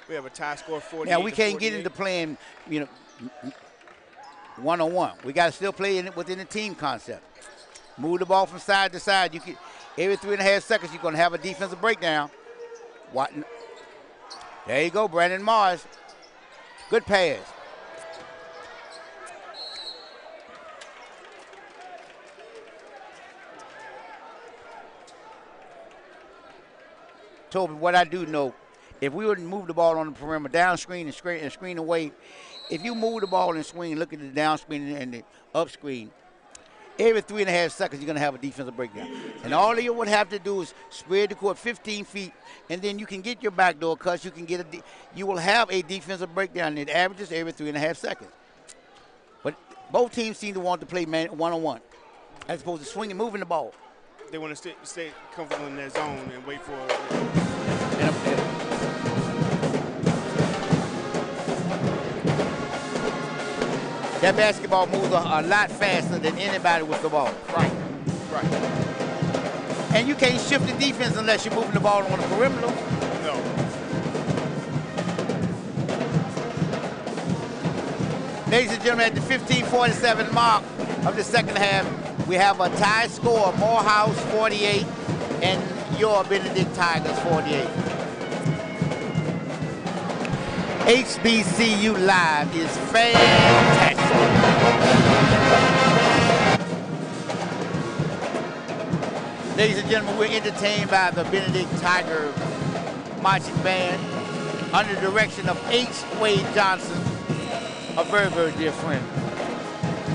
We have a tie score 48. Now we can't get into playing, one-on-one. We got to still play within the team concept. Move the ball from side to side. You can every 3.5 seconds you're going to have a defensive breakdown. There you go, Brandon Mars. Good pass. Toby, what I do know, if we would move the ball on the perimeter, down screen and screen away, if you move the ball and swing, look at the down screen and the up screen, every 3.5 seconds you're going to have a defensive breakdown. And all you would have to do is spread the court 15 feet, and then you can get your backdoor cuts. You will have a defensive breakdown. It averages every 3.5 seconds. But both teams seem to want to play one-on-one as opposed to swinging, moving the ball. They want to stay comfortable in their zone and wait for it. That basketball moves a lot faster than anybody with the ball. Right. And you can't shift the defense unless you're moving the ball on the perimeter. No. Ladies and gentlemen, at the 15:47 mark of the second half, we have a tie score, Morehouse 48 and your Benedict Tigers 48. HBCU Live is fantastic. Ladies and gentlemen, we're entertained by the Benedict Tiger marching band under the direction of H. Wade Johnson, a very, very dear friend,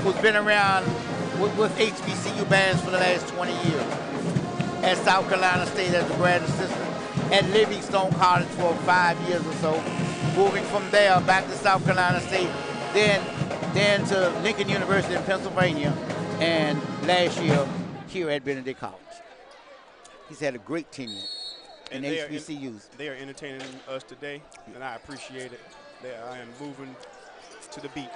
who's been around with HBCU bands for the last 20 years. At South Carolina State as a grad assistant, at Livingstone College for 5 years or so, moving from there back to South Carolina State, then to Lincoln University in Pennsylvania, and last year here at Benedict College. He's had a great tenure in HBCUs. They are entertaining us today, and I appreciate it. I am moving to the beat.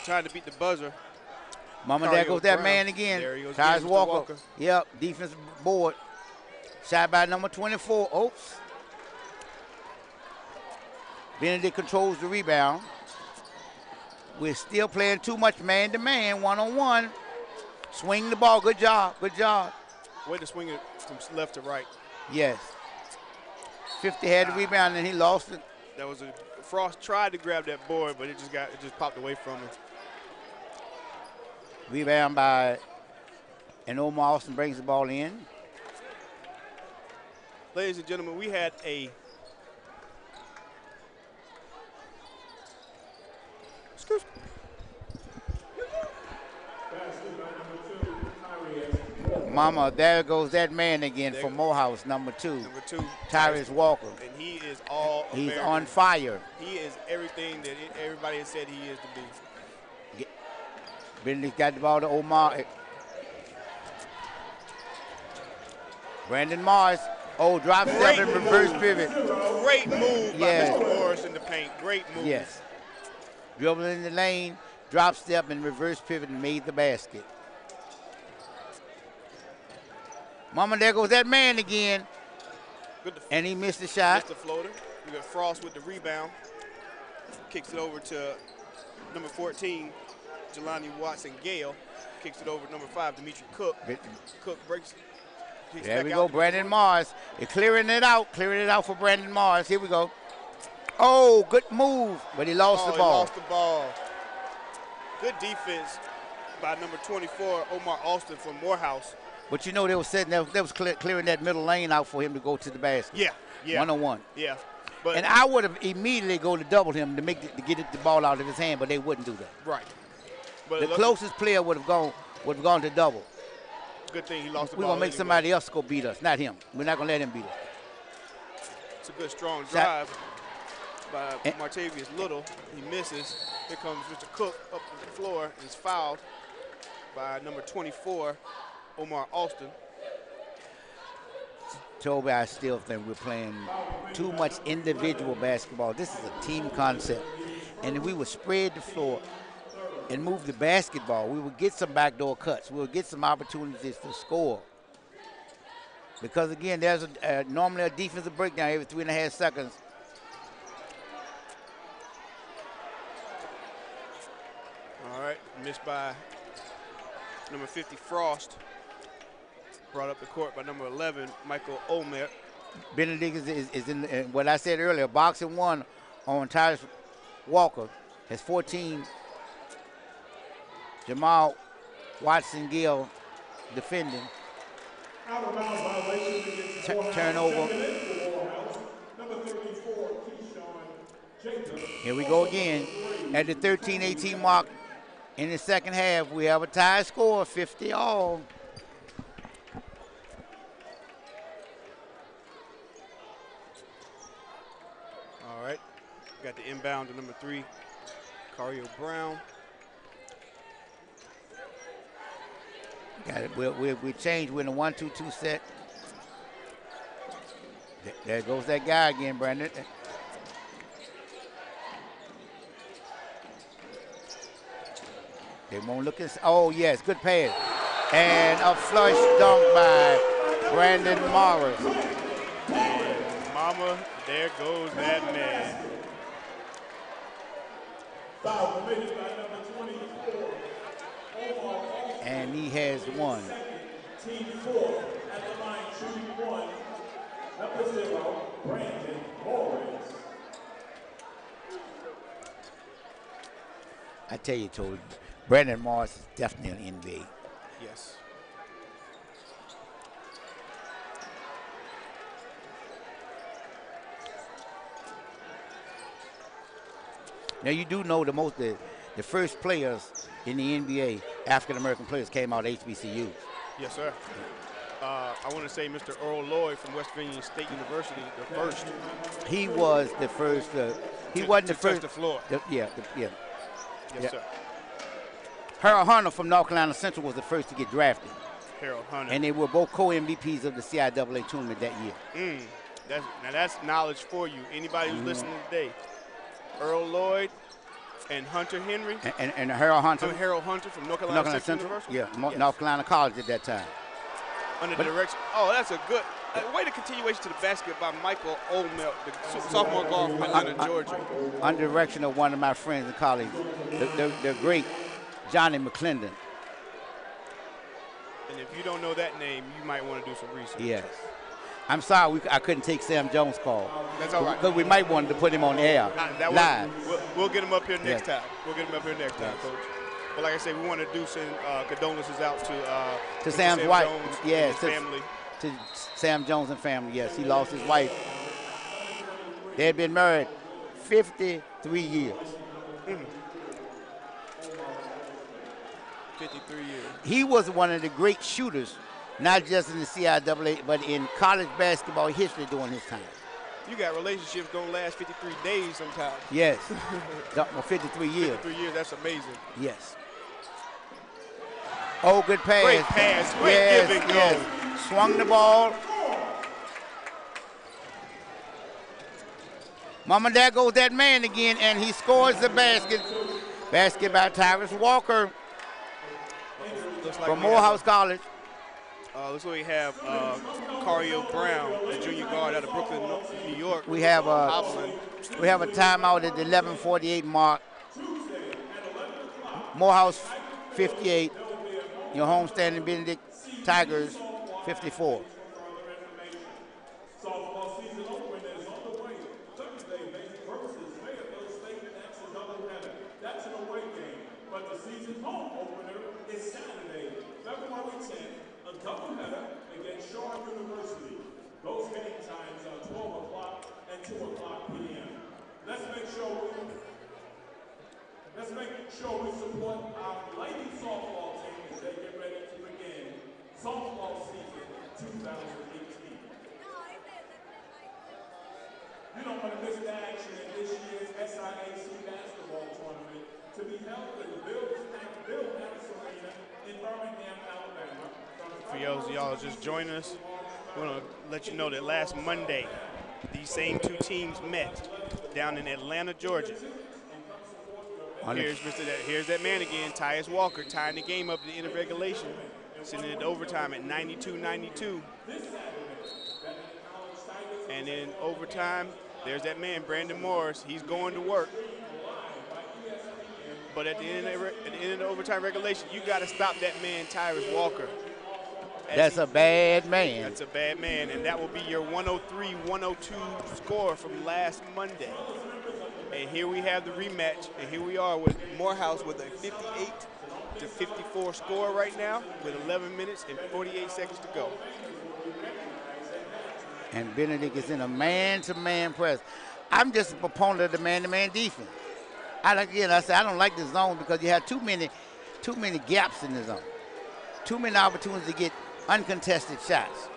Trying to beat the buzzer. Mama, there goes that man again. There he goes. Tyrese Walker. Yep, defensive board. Shot by number 24. Oops. Benedict controls the rebound. We're still playing too much man-to-man, one-on-one. Swing the ball. Good job. Good job. Way to swing it from left to right. Yes. 50 had the rebound, and he lost it. That was Frost tried to grab that board, but it just popped away from him. Rebound by, and Omar Austin brings the ball in. Ladies and gentlemen, we had a Mama, there goes that man again for Morehouse, number 2. Number 2, Tyrese Walker. And he is all He's American. on fire. He is everything that everybody has said he is to be. Benedict got the ball to Omar. Brandon Morris. Oh, drop step and reverse pivot. Great move by Mr. Morris in the paint. Great move. Yes. Dribbling in the lane. drop step and reverse pivot and made the basket. Mama, there goes that man again. And he missed the shot. Missed the floater. We got Frost with the rebound. Kicks it over to number 14, Jelani Watson-Gale. Kicks it over to number 5, Dimitri Cook. Cook breaks. There we go, Brandon Mars. They're clearing it out for Brandon Mars. Here we go. Oh, good move, but he lost the ball. He lost the ball. Good defense by number 24, Omar Alston from Morehouse. But you know they was clearing that middle lane out for him to go to the basket. Yeah. 1-on-1. Yeah. And I would have immediately go to double him to get the ball out of his hand, but they wouldn't do that. Right. But the closest player would have gone to double. Good thing he lost the We're ball. gonna make somebody else go beat us, not him. We're not gonna let him beat us. It's a good strong drive by Martavius Little. He misses. Here comes Mr. Cook up the floor and is fouled by number 24, Omar Alston. Toby, I still think we're playing too much individual basketball. This is a team concept. And if we would spread the floor and move the basketball, we would get some backdoor cuts. We would get some opportunities to score. Because, again, there's normally a defensive breakdown every 3.5 seconds. All right, missed by number 50, Frost. Brought up the court by number 11, Michael Omer. Benedict is in what I said earlier, boxing one on Tyrus Walker has 14. Jamal Watson-Gill defending. Turnover. Here we go again. At the 13-18 mark in the second half, we have a tie score, 50-all. All right, got the inbound to number 3, Cario Brown. Got it. We changed. We're in a 1-2-2 set. There goes that guy again, Brandon. They won't look at. Oh yes, good pass, and a flush dunk by Brandon Morris. And mama, there goes that man. Foul committed by number 24. And he has one. Team 4 at the line, shooting 1. Number 0, Brandon Morris. I tell you, Toby, Brandon Morris is definitely an NBA. Yes. Now you do know the first players in the NBA, African-American players, came out of HBCUs. Yes, sir. I want to say Mr. Earl Lloyd from West Virginia State University, the first. He was the first. He wasn't the first. Touch the floor. Yeah. Yes, sir. Harold Hunter from North Carolina Central was the first to get drafted. Harold Hunter. And they were both co-MVPs of the CIAA tournament that year. Now that's knowledge for you. Anybody who's listening today. Earl Lloyd and Hunter Henry. And Harold Hunter. Harold Hunter from North Carolina Central. University. Yeah, North Carolina College at that time. Under the direction. Oh, that's a good way to continuation to the basket by Michael Omer, the sophomore guard from Atlanta, Georgia. Under the direction of one of my friends in college, the great Johnny McClendon. And if you don't know that name, you might want to do some research. Yes. I'm sorry I couldn't take Sam Jones' call. That's all right. Because we might want to put him on the air live. We'll get him up here next time. We'll get him up here next time, Coach. But like I said, we want to do send condolences out to Sam's Sam wife. Jones Yes, and his family. To Sam Jones and family, yes. He lost his wife. They had been married 53 years. 53 years. He was one of the great shooters, not just in the CIAA, but in college basketball history during his time. You got relationships going to last 53 days sometimes. Yes. 53 years. 53 years, that's amazing. Yes. Oh, good pass. Great pass. Great give and go. Swung the ball. Mama, there goes that man again, and he scores the basket. Basket by Tyrus Walker Looks like from we have Morehouse College. looks like we have Cario Brown, the junior guard out of Brooklyn, New York. We have hobbling. a timeout at the 11:48 mark. Morehouse 58. Your homestanding Benedict Tigers 54. Softball season opener is on the way. Thursday, versus Fayetteville State. That's a doubleheader. That's an away game. But the season home opener is Saturday, February 10th, a doubleheader against Shaw University. Those game times are 12 o'clock and 2 o'clock p.m. Let's make sure we support our lady softball team as they get ready to begin softball season 2018. You don't want to miss the action in this year's SIAC basketball tournament to be held at the Bill Harris Arena in Birmingham, Alabama. For y'all just joining us, we want to let you know that last Monday, these same two teams met down in Atlanta, Georgia. Here's that man again, Tyus Walker, tying the game up at the end of regulation, sending it to overtime at 92-92. And then overtime, there's that man, Brandon Morris. He's going to work. But at the end of the overtime regulation, you got to stop that man, Tyrus Walker. That's a bad man. That's a bad man, and that will be your 103-102 score from last Monday. And here we have the rematch, and here we are with Morehouse with a 58-54 score right now with 11 minutes and 48 seconds to go. And Benedict is in a man-to-man press. I'm just a proponent of the man-to-man defense. I said I don't like the zone because you have too many gaps in the zone. Too many opportunities to get uncontested shots.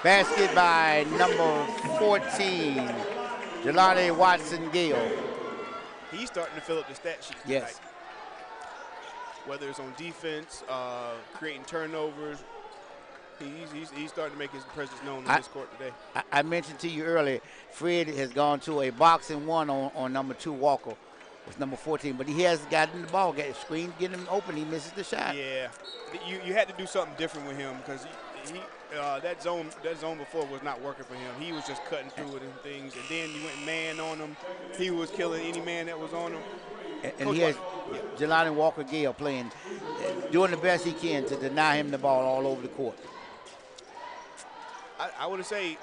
Basket by number 14, Jelani Watson-Gale. He's starting to fill up the stat sheet tonight. Yes. Whether it's on defense, creating turnovers, he's starting to make his presence known on this court today. I mentioned to you earlier, Fred has gone to a boxing one on number 2 Walker with number 14, but he has gotten the ball, get the screen, get him open, he misses the shot. Yeah, you had to do something different with him because that zone before was not working for him. He was just cutting through it and things, and then you went man on him. He was killing any man that was on him. And he has Jelani Walker-Gale playing, doing the best he can to deny him the ball all over the court. I would say,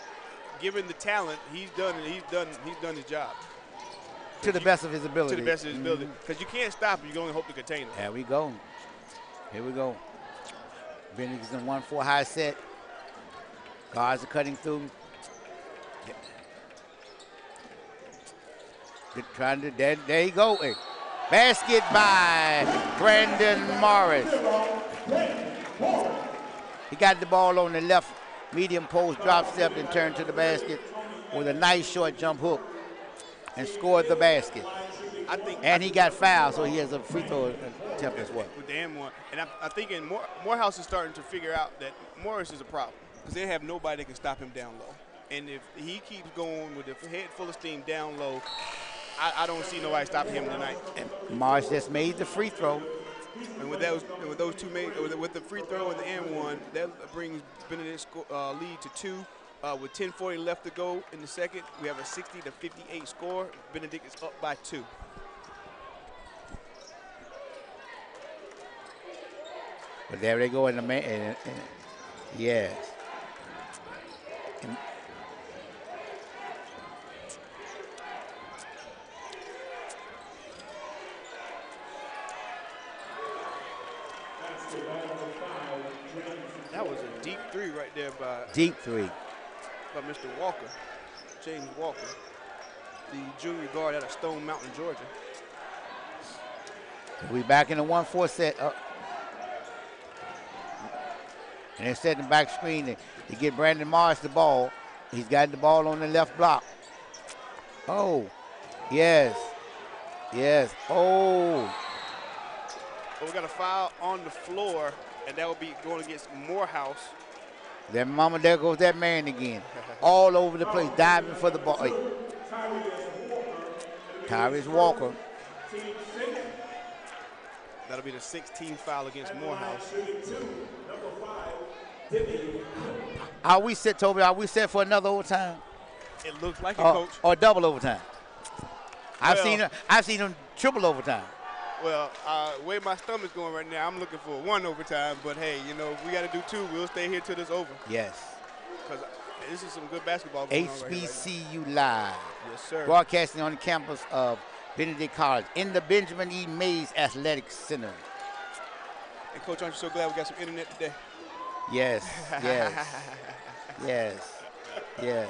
given the talent, he's done his job. To the best of his ability. To the best of his ability. Because you can't stop him. You can only hope to contain him. There we go. Here we go. Benedict's in 1-4 high set. Guards are cutting through. There you go. Hey. Basket by Brandon Morris. He got the ball on the left medium post, drop step, and turned to the basket with a nice short jump hook and scored the basket. And he got fouled, so he has a free throw attempt as well. With the M1. And I'm thinking Morehouse is starting to figure out that Morris is a problem because they have nobody that can stop him down low. And if he keeps going with the head full of steam down low, I don't see nobody stopping him tonight. And Morris just made the free throw. And with those two made, with the free throw and the M1, that brings Benedict's lead to 2. With 10:40 left to go in the second, we have a 60-58 score. Benedict is up by 2. But there they go in the man. Yes. That was a deep 3 right there by Mr. Walker, James Walker, the junior guard out of Stone Mountain, Georgia. We back in the 1-4 set. And they're setting the back screen to get Brandon Morris the ball. He's got the ball on the left block. Oh, yes. Yes. Oh. But we got a foul on the floor And that will be going against Morehouse. That mama, there goes that man again. All over the place, diving for the ball. Hey. Tyrese Walker. That'll be the 16th foul against Morehouse. Are we set, Toby? Are we set for another overtime? It looks like it, Coach. Or double overtime? I've seen them triple overtime. Well, way my stomach's going right now, I'm looking for one overtime. But hey, you know, if we got to do two, we'll stay here till it's over. Yes. Because this is some good basketball going on right here. HBCU Live. Yes, sir. Broadcasting on the campus of Benedict College in the Benjamin E. Mays Athletic Center. And Coach, aren't you so glad we got some internet today? Yes, yes, yes, yes.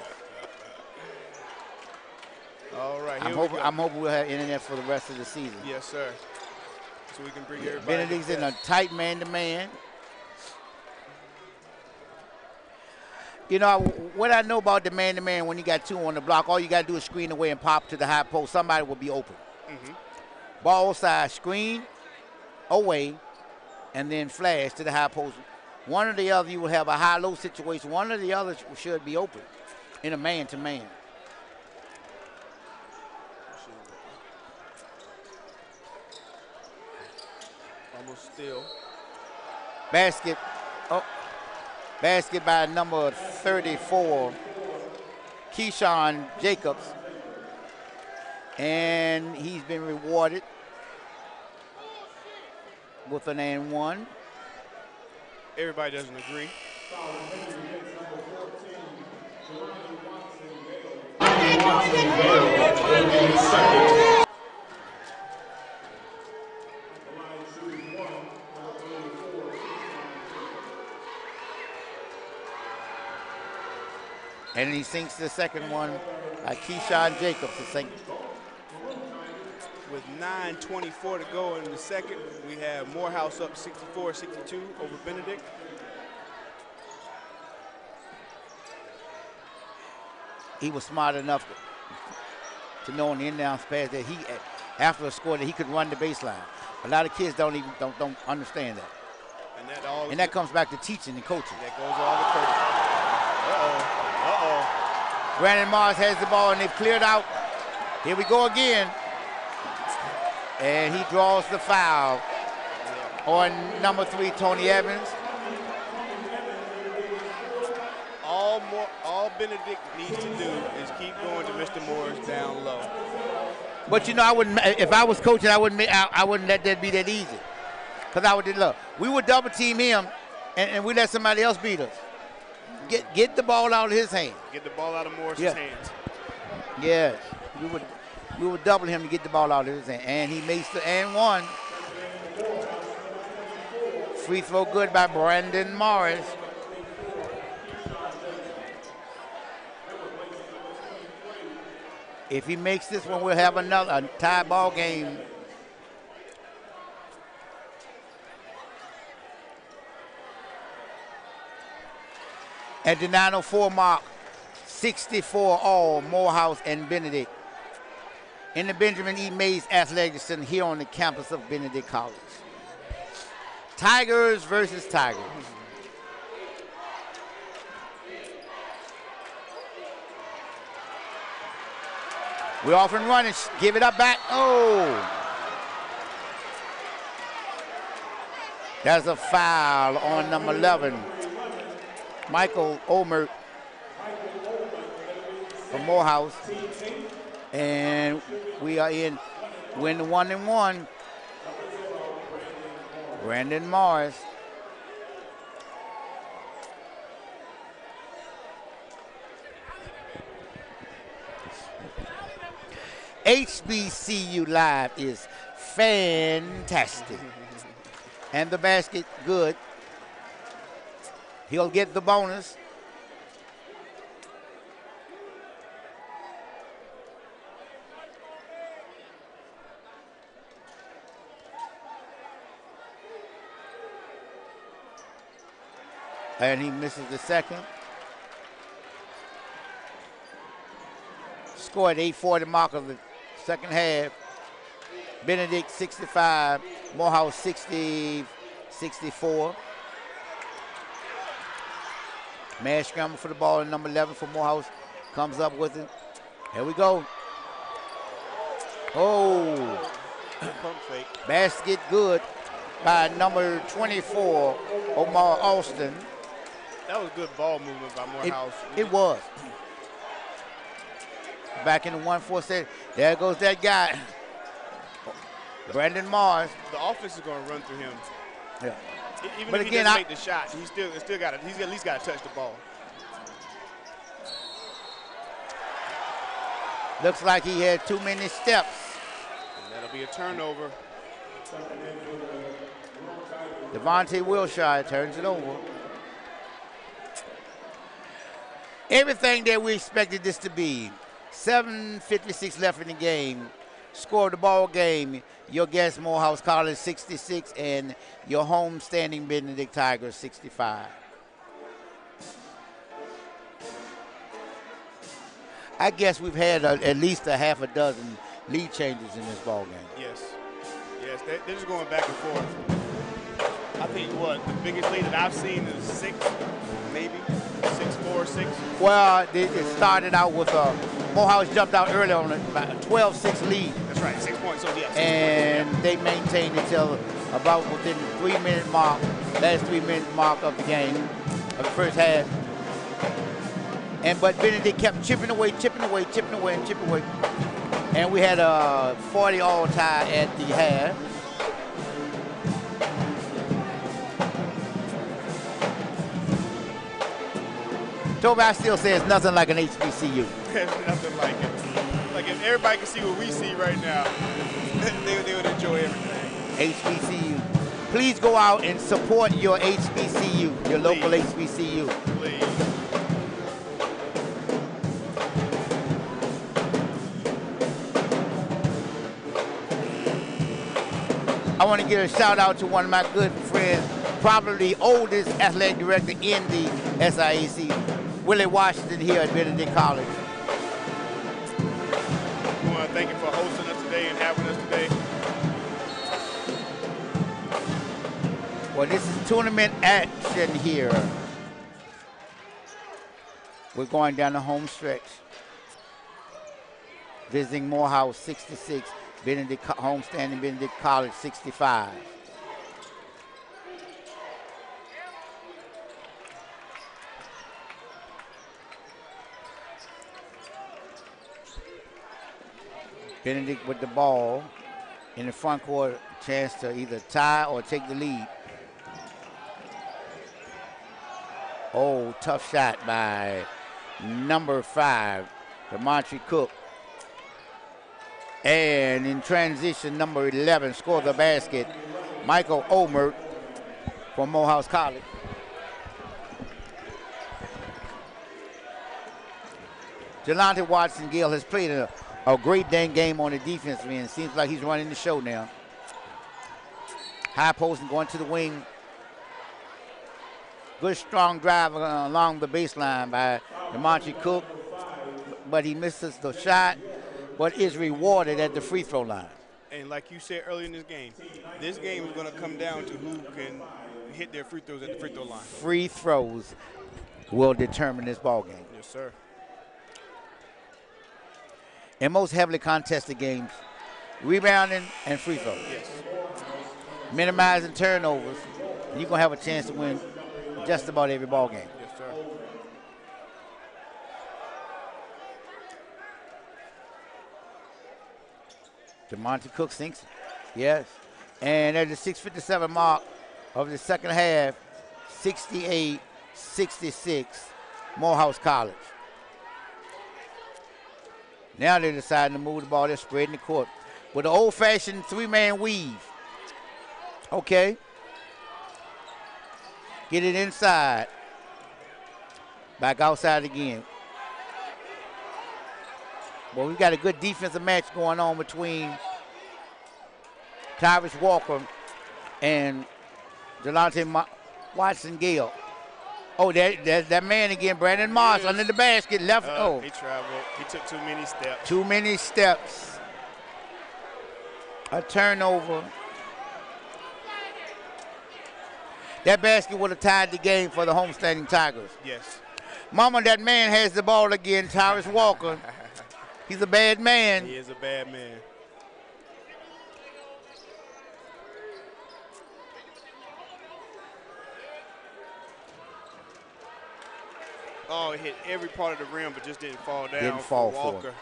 All right, I'm hoping we'll have internet for the rest of the season. Yes, sir. So we can bring everybody. Benedict's in a tight man-to-man. You know, what I know about the man-to-man, when you got two on the block, all you got to do is screen away and pop to the high post. Somebody will be open. Ball side, screen, away, and then flash to the high post. One or the other, you will have a high-low situation. One or the other should be open in a man-to-man. Almost still. Basket. Oh. Basket by number 34, Keyshawn Jacobs. And he's been rewarded with an and one. Everybody doesn't agree. And he sinks the second one by Keyshawn Jacobs. With 9:24 to go in the second, we have Morehouse up 64-62 over Benedict. He was smart enough to know on the in-down pass that he, after a score, that he could run the baseline. A lot of kids don't understand that. And that comes back to teaching and coaching. That goes all to coaching. Brandon Mars has the ball and they've cleared out. Here we go again. And he draws the foul on number 3, Tony Evans. All Benedict needs to do is keep going to Mr. Morris down low. But you know, I wouldn't. If I was coaching, I wouldn't let that be that easy. Because I would look. We would double team him, and we let somebody else beat us. Get the ball out of his hands. Get the ball out of Morris's hands. Yes, we would double him to get the ball out of his hands, and he makes the and one. Free throw good by Brandon Morris. If he makes this one, we'll have a tie ball game. At the 9:04 mark, 64 all, Morehouse and Benedict. In the Benjamin E. Mays Athletic Center here on the campus of Benedict College. Tigers versus Tigers. We're off and running. Give it up back. Oh. That's a foul on number 11. Michael Olmert from Morehouse. And we are in win 1-1. Brandon Morris. HBCU Live is fantastic. And the basket, good. He'll get the bonus. And he misses the second. Score at 8:40 mark of the second half. Benedict 65, Morehouse 60, 64. Man scramble for the ball, and number 11 for Morehouse comes up with it. Here we go. Oh, Pump fake. basket good by number 24, Omar Austin. That was good ball movement by Morehouse. It was. Back in the 1-4 there goes that guy, Brandon Mars. The offense is going to run through him. Yeah. Even But if again, he doesn't make the shot, he's at least got to touch the ball. Looks like he had too many steps. And that'll be a turnover. Devontae Wilshire turns it over. Everything that we expected this to be. 7:56 left in the game. Score of the ball game. Your guest, Morehouse College, 66, and your home standing Benedict Tigers, 65. I guess we've had at least a half a dozen lead changes in this ball game. Yes. Yes, they're just going back and forth. I think the biggest lead that I've seen is 6, maybe 6-4, 6. Well, it started out with Morehouse jumped out early on a 12-6 lead. That's right, 6 points. So yeah, 6 and points, yeah. they maintained until about within the 3-minute mark, last 3-minute mark of the game, of the first half. But Benedict kept chipping away, and we had a 40 all tie at the half. Toby, I still say it's nothing like an HBCU. There's nothing like it. Like if everybody can see what we see right now, they would enjoy everything. HBCU. Please go out and support your HBCU, your local HBCU. Please. I want to give a shout out to one of my good friends, probably the oldest athletic director in the SIAC, Willie Washington here at Benedict College. We want to thank you for hosting us today and having us today. Well, this is tournament action here. We're going down the home stretch. Visiting Morehouse, 66. Benedict, homestanding Benedict College, 65. Benedict with the ball in the front court, chance to either tie or take the lead. Oh, tough shot by number 5, Demontre Cook. And in transition, number 11 scored the basket, Michael Omert from Morehouse College. Jelante Watson-Gill has played a great dang game on the defensive end. Seems like he's running the show now. High post and going to the wing. Good strong drive along the baseline by Demontre Cook, but he misses the shot, but is rewarded at the free throw line. And like you said earlier in this game is going to come down to who can hit their free throws at the free throw line. Free throws will determine this ball game. Yes, sir. In most heavily contested games, rebounding and free throws. Yes. Minimizing turnovers, and you're going to have a chance to win just about every ball game. Yes, sir. Demontre Cook sinks it. Yes. And at the 6:57 mark of the second half, 68-66, Morehouse College. Now they're deciding to move the ball. They're spreading the court with an old-fashioned 3-man weave. Okay. Get it inside. Back outside again. Well, we've got a good defensive match going on between Tyrus Walker and Jelante Watson-Gill. Oh, that man again, Brandon Moss, under the basket, left. He traveled. He took too many steps. Too many steps. A turnover. That basket would have tied the game for the homestanding Tigers. Yes. Mama, that man has the ball again, Tyrus Walker. He's a bad man. He is a bad man. Oh, it hit every part of the rim, but just didn't fall down. Didn't fall for Walker.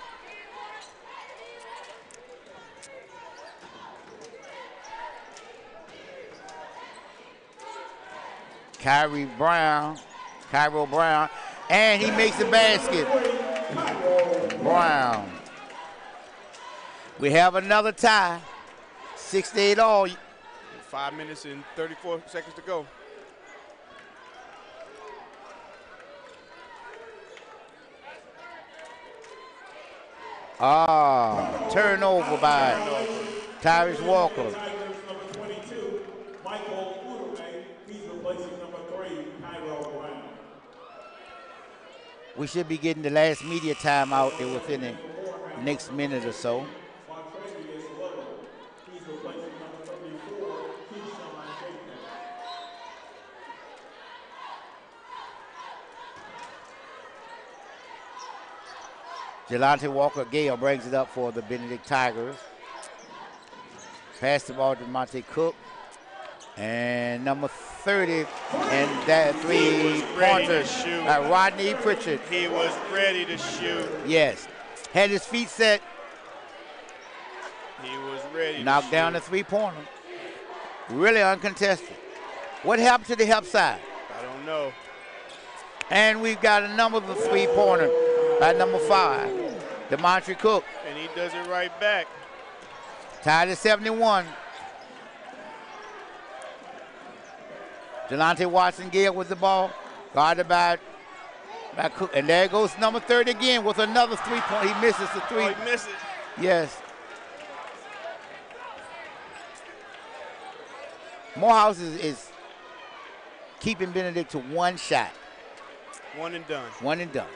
Cairo Brown, and he makes the basket. Brown. We have another tie. 6-8 all. 5 minutes and 34 seconds to go. Turnover by Tyrus Walker. We should be getting the last media time out there within the next minute or so. Jelante Walker Gale brings it up for the Benedict Tigers. Pass the ball to Monte Cook. And number 30, and that three-pointer, Rodney Pritchard. He was ready to shoot. Yes. Had his feet set. He was ready Knocked down the three-pointer. Really uncontested. What happened to the help side? I don't know. And we've got a number of the three-pointer by number 5, DeMontre Cook. And he does it right back. Tied at 71. Jelante Watson-Gale with the ball, guarded by Cook. And there goes number 30 again with another three-point. He misses the three. Oh, he missed it. Yes. Morehouse is keeping Benedict to one shot. One and done. One and done.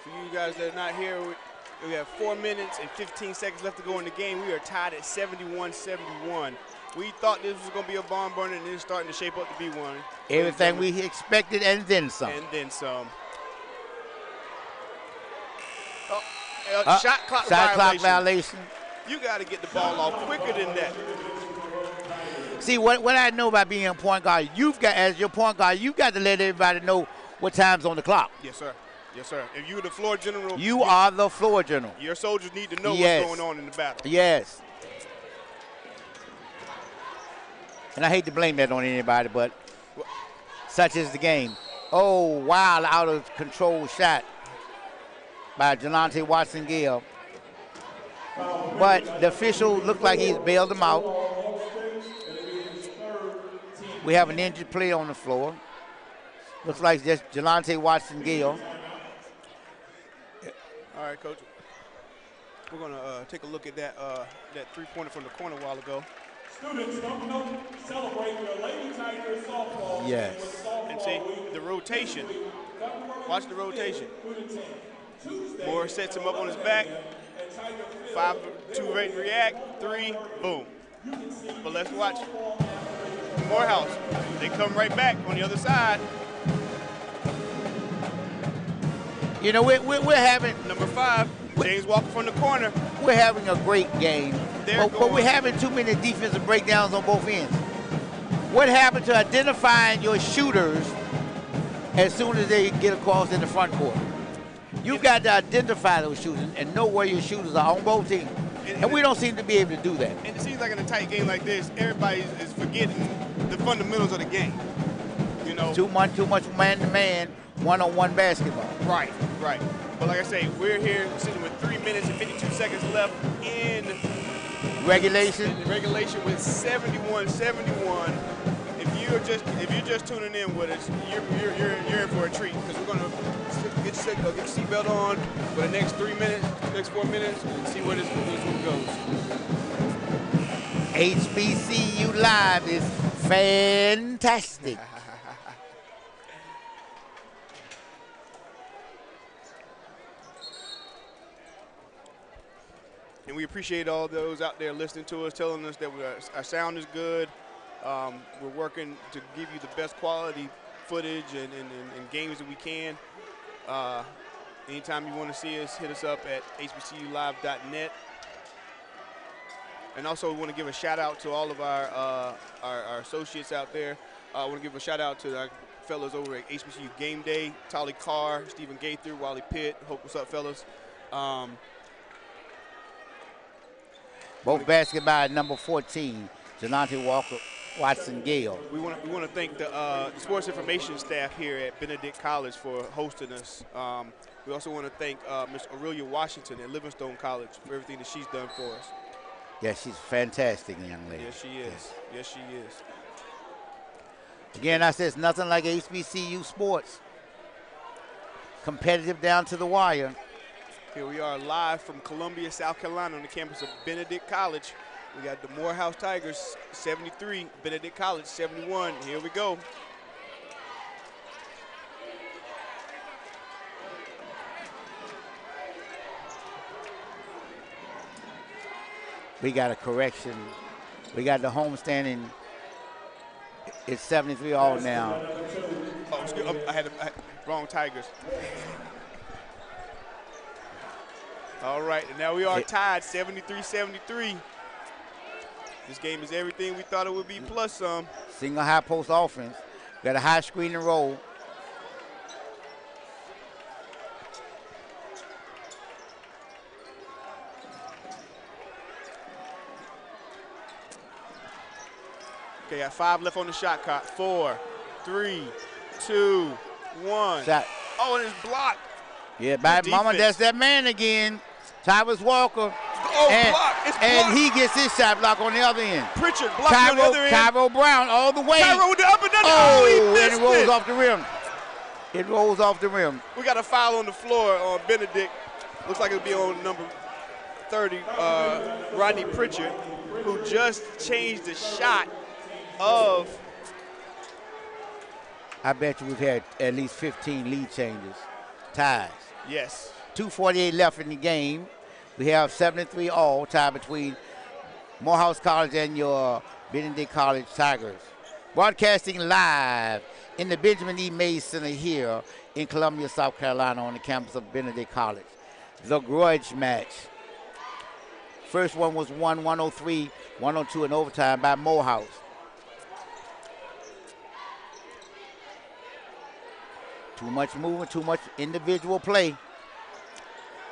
For you guys that are not here, we have 4 minutes and 15 seconds left to go in the game. We are tied at 71-71. We thought this was going to be a barn burner, and it's starting to shape up to be one. Everything we expected and then some. And then some. Shot clock violation. You got to get the ball off quicker than that. See, what I know about being a point guard, as your point guard, you've got to let everybody know what time's on the clock. Yes, sir. Yes, sir. If you're the floor general. You are the floor general. Your soldiers need to know yes. what's going on in the battle. Yes. And I hate to blame that on anybody, but such is the game. Oh, wild, out of control shot by Jelante Watson-Gale. But the official looked like he's bailed him out. We have an injured player on the floor. Looks like just Jelante Watson-Gale. All right, Coach. We're going to take a look at that three-pointer from the corner a while ago. Students, don't celebrate your Lady Tigers softball. Yes. And see, the rotation. Watch the rotation. Moore sets him up on his back. 5-2 ready to react. 3, boom. But let's watch Morehouse. They come right back on the other side. You know, we're having number 5, James Walker from the corner. We're having a great game, but we're having too many defensive breakdowns on both ends. What happened to identifying your shooters as soon as they get across in the front court? You've got to identify those shooters and know where your shooters are on both teams. And we don't seem to be able to do that. And it seems like in a tight game like this, everybody is forgetting the fundamentals of the game. You know, too much man-to-man, one-on-one basketball. Right. But like I say, we're here sitting with 3 minutes and 52 seconds left in regulation. Regulation with 71-71. If you're just tuning in with us, you're in for a treat because we're gonna get your seatbelt on for the next 3 minutes, next 4 minutes, and see where this one goes. HBCU Live is fantastic. And we appreciate all those out there listening to us, telling us that our sound is good. We're working to give you the best quality footage and games that we can. Anytime you want to see us, hit us up at hbculive.net. And also we want to give a shout out to all of our associates out there. I want to give a shout out to our fellas over at HBCU Game Day, Tolly Carr, Stephen Gaither, Wally Pitt. Hope, what's up, fellas? Both basketball number 14, Jelante Walker, Watson Gale. We want to thank the sports information staff here at Benedict College for hosting us. We also want to thank Ms. Aurelia Washington at Livingstone College for everything that she's done for us. Yeah, she's a fantastic young lady. Yes, she is. Yes, she is. Again, I said it's nothing like HBCU sports. Competitive down to the wire. Here we are live from Columbia, South Carolina on the campus of Benedict College. We got the Morehouse Tigers 73, Benedict College 71. Here we go. We got a correction. We got the homestanding. It's 73 all now. Oh, excuse me. I had wrong Tigers. All right, and now we are tied 73-73. This game is everything we thought it would be plus some. Single high post offense. Got a high screen and roll. Okay, got 5 left on the shot clock. 4, 3, 2, 1. Shot. Oh, and it's blocked. Yeah, bad mama, that's that man again. Tyrus Walker. Oh, block. It's blocked. And he gets his shot block on the other end. Pritchard blocked on the other end. Cairo Brown all the way. Cairo with the up and down. Oh, he missed and it rolls off the rim. It rolls off the rim. We got a foul on the floor on Benedict. Looks like it'll be on number 30, Rodney Pritchard, who just changed the shot of. I bet you we've had at least 15 lead changes, ties. Yes. 2:48 left in the game. We have 73 all, tied between Morehouse College and your Benedict College Tigers. Broadcasting live in the Benjamin E. Mays Center here in Columbia, South Carolina on the campus of Benedict College. The grudge match. First one was won 103-102 in overtime by Morehouse. Too much movement, too much individual play.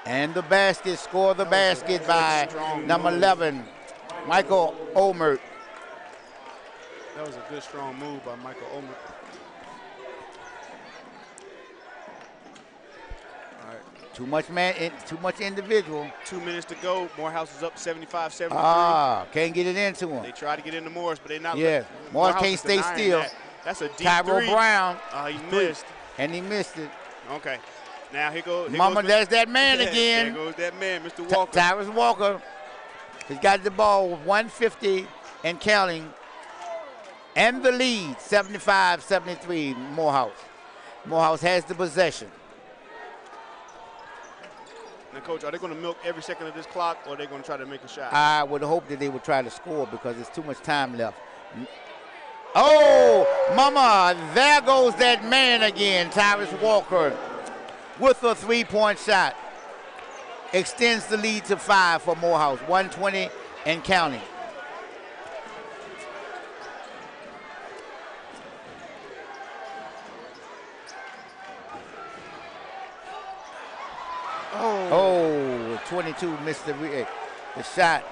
And the basket, score the basket by number 11, Michael Olmert. That was a good, strong move by Michael Olmert. All right. Too much man, too much individual. 2 minutes to go. Morehouse is up 75-73. Can't get it into him. They tried to get into Morris, but they're not. Yeah, Morris can't stay still. That's a deep Cairo three. Brown. He missed. And he missed it. Okay. Now here goes. Mama, there's that man again. There goes that man, Mr. Walker. Tyrus Walker. He's got the ball with 150 and counting. And the lead, 75-73, Morehouse. Morehouse has the possession. Now, Coach, are they going to milk every second of this clock, or are they going to try to make a shot? I would hope that they would try to score because there's too much time left. Oh, mama, there goes that man again, Tyrus Walker, with a three-point shot. Extends the lead to 5 for Morehouse, 120 and counting. Oh, 22 missed the shot.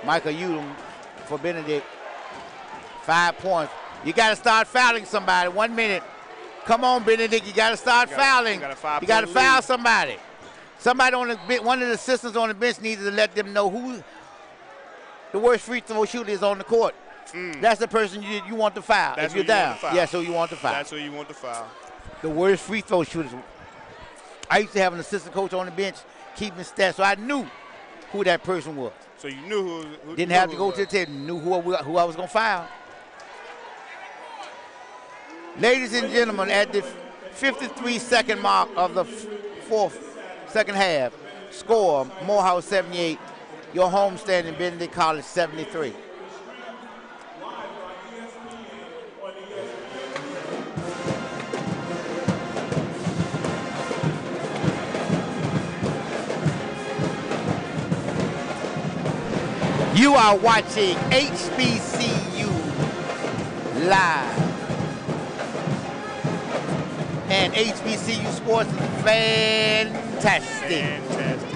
Michael Udom for Benedict. 5 points. You got to start fouling somebody. 1 minute. Come on, Benedict. You got to start fouling. You got to foul somebody. Somebody on the one of the assistants on the bench needs to let them know who the worst free throw shooter is on the court. That's the person you want to foul. That's if you're down, yes, who you want to foul. That's who you want to foul. The worst free throw shooters. I used to have an assistant coach on the bench keeping stats, so I knew who that person was. So you knew who didn't have to go to the table. Knew who I was going to foul. Ladies and gentlemen, at the 53-second mark of the second half, score Morehouse 78, your homestanding Benedict College 73. You are watching HBCU Live. And HBCU sports is fantastic. Fantastic.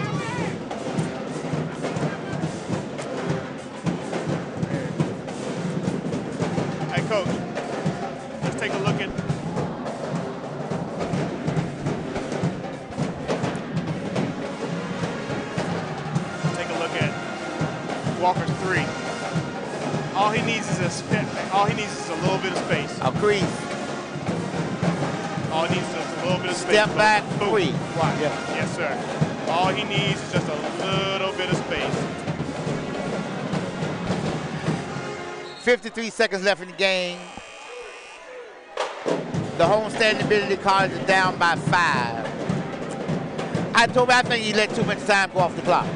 Hey, Coach, let's take a look at Walker's three. All he needs is a little bit of space. A crease. All he needs is a little bit of space. Step back, boom. free. Watch. Yeah. Yes, sir. All he needs is just a little bit of space. 53 seconds left in the game. The homestanding Benedict College is down by 5. I think he let too much time go off the clock.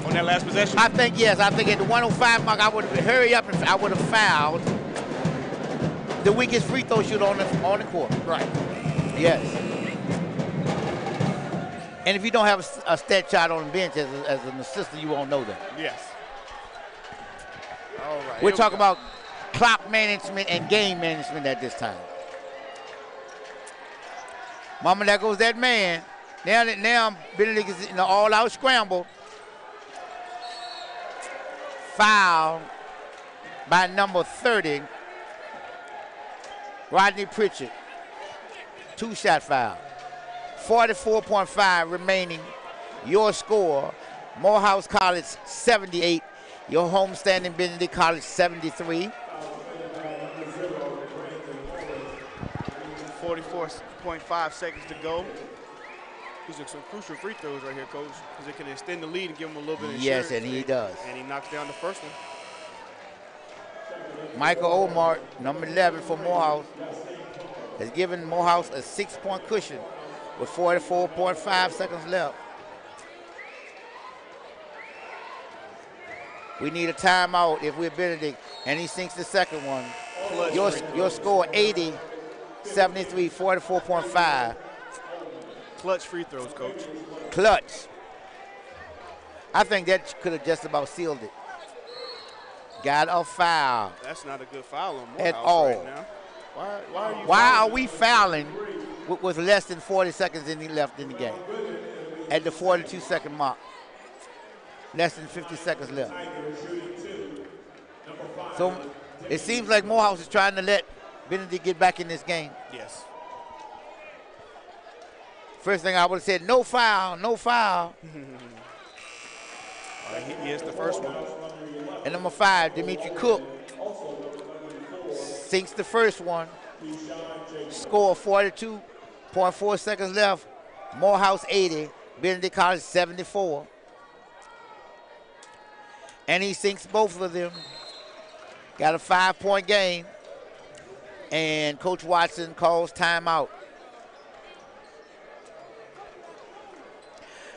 On that last possession? I think, yes. I think at the 105 mark, I would have hurry up and I would have fouled the weakest free throw shooter on the court. Right. Yes. And if you don't have a stat chart on the bench as an assistant, you won't know that. Yes. All right. We're talking about clock management and game management at this time. Mama, there goes that man. Now Benedict is in the all-out scramble. Foul by number 30, Rodney Pritchard. 2-shot foul. 44.5 remaining. Your score, Morehouse College 78. Your homestanding Benedict College 73. 44.5 seconds to go. These are some crucial free throws right here, Coach, because it can extend the lead and give him a little bit of insurance. Yes, and he does. And he knocks down the first one. Michael Omar, number 11 for Morehouse, has given Morehouse a 6-point cushion with 44.5 seconds left. We need a timeout if we're Benedict, and he sinks the second one. Your score 80, 73, 44.5. Clutch free throws, Coach. Clutch. I think that could have just about sealed it. Got a foul. That's not a good foul on Morehouse at all. right now. Why are we fouling with less than 40 seconds left in the game? At the 42-second mark. Less than 50 seconds left. So it seems like Morehouse is trying to let Benedict get back in this game. Yes. First thing I would have said, no foul, no foul. He is the first one. And number 5, Dimitri Cook, sinks the first one. Score 42.4 seconds left. Morehouse 80, Benedict College 74. And he sinks both of them. Got a 5-point game. And Coach Watson calls timeout.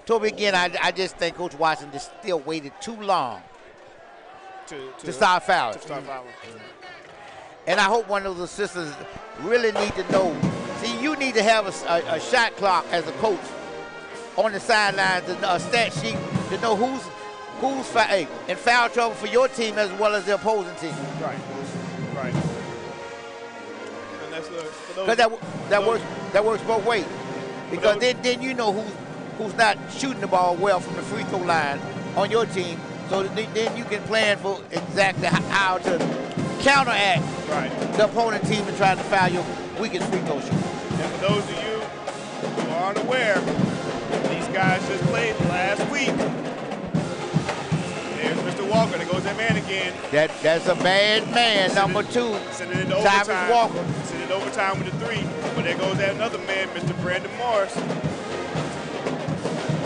Toby, again, I just think Coach Watson just still waited too long to start fouling. And I hope one of those assistants really need to know. See, you need to have a shot clock as a coach on the sidelines, a stat sheet to know who's in foul trouble for your team as well as the opposing team. Right. And that's because that works both ways. Because then you know who's not shooting the ball well from the free throw line on your team. So then you can plan for exactly how to counteract the opponent team and try to foul your weakest free throw shooter. And for those of you who aren't aware, these guys just played last week. There's Mr. Walker. There goes that man again. That's a bad man, number 2. Sending it to Travis overtime. Walker. Sending it overtime with the 3. But there goes that another man, Mr. Brandon Morris.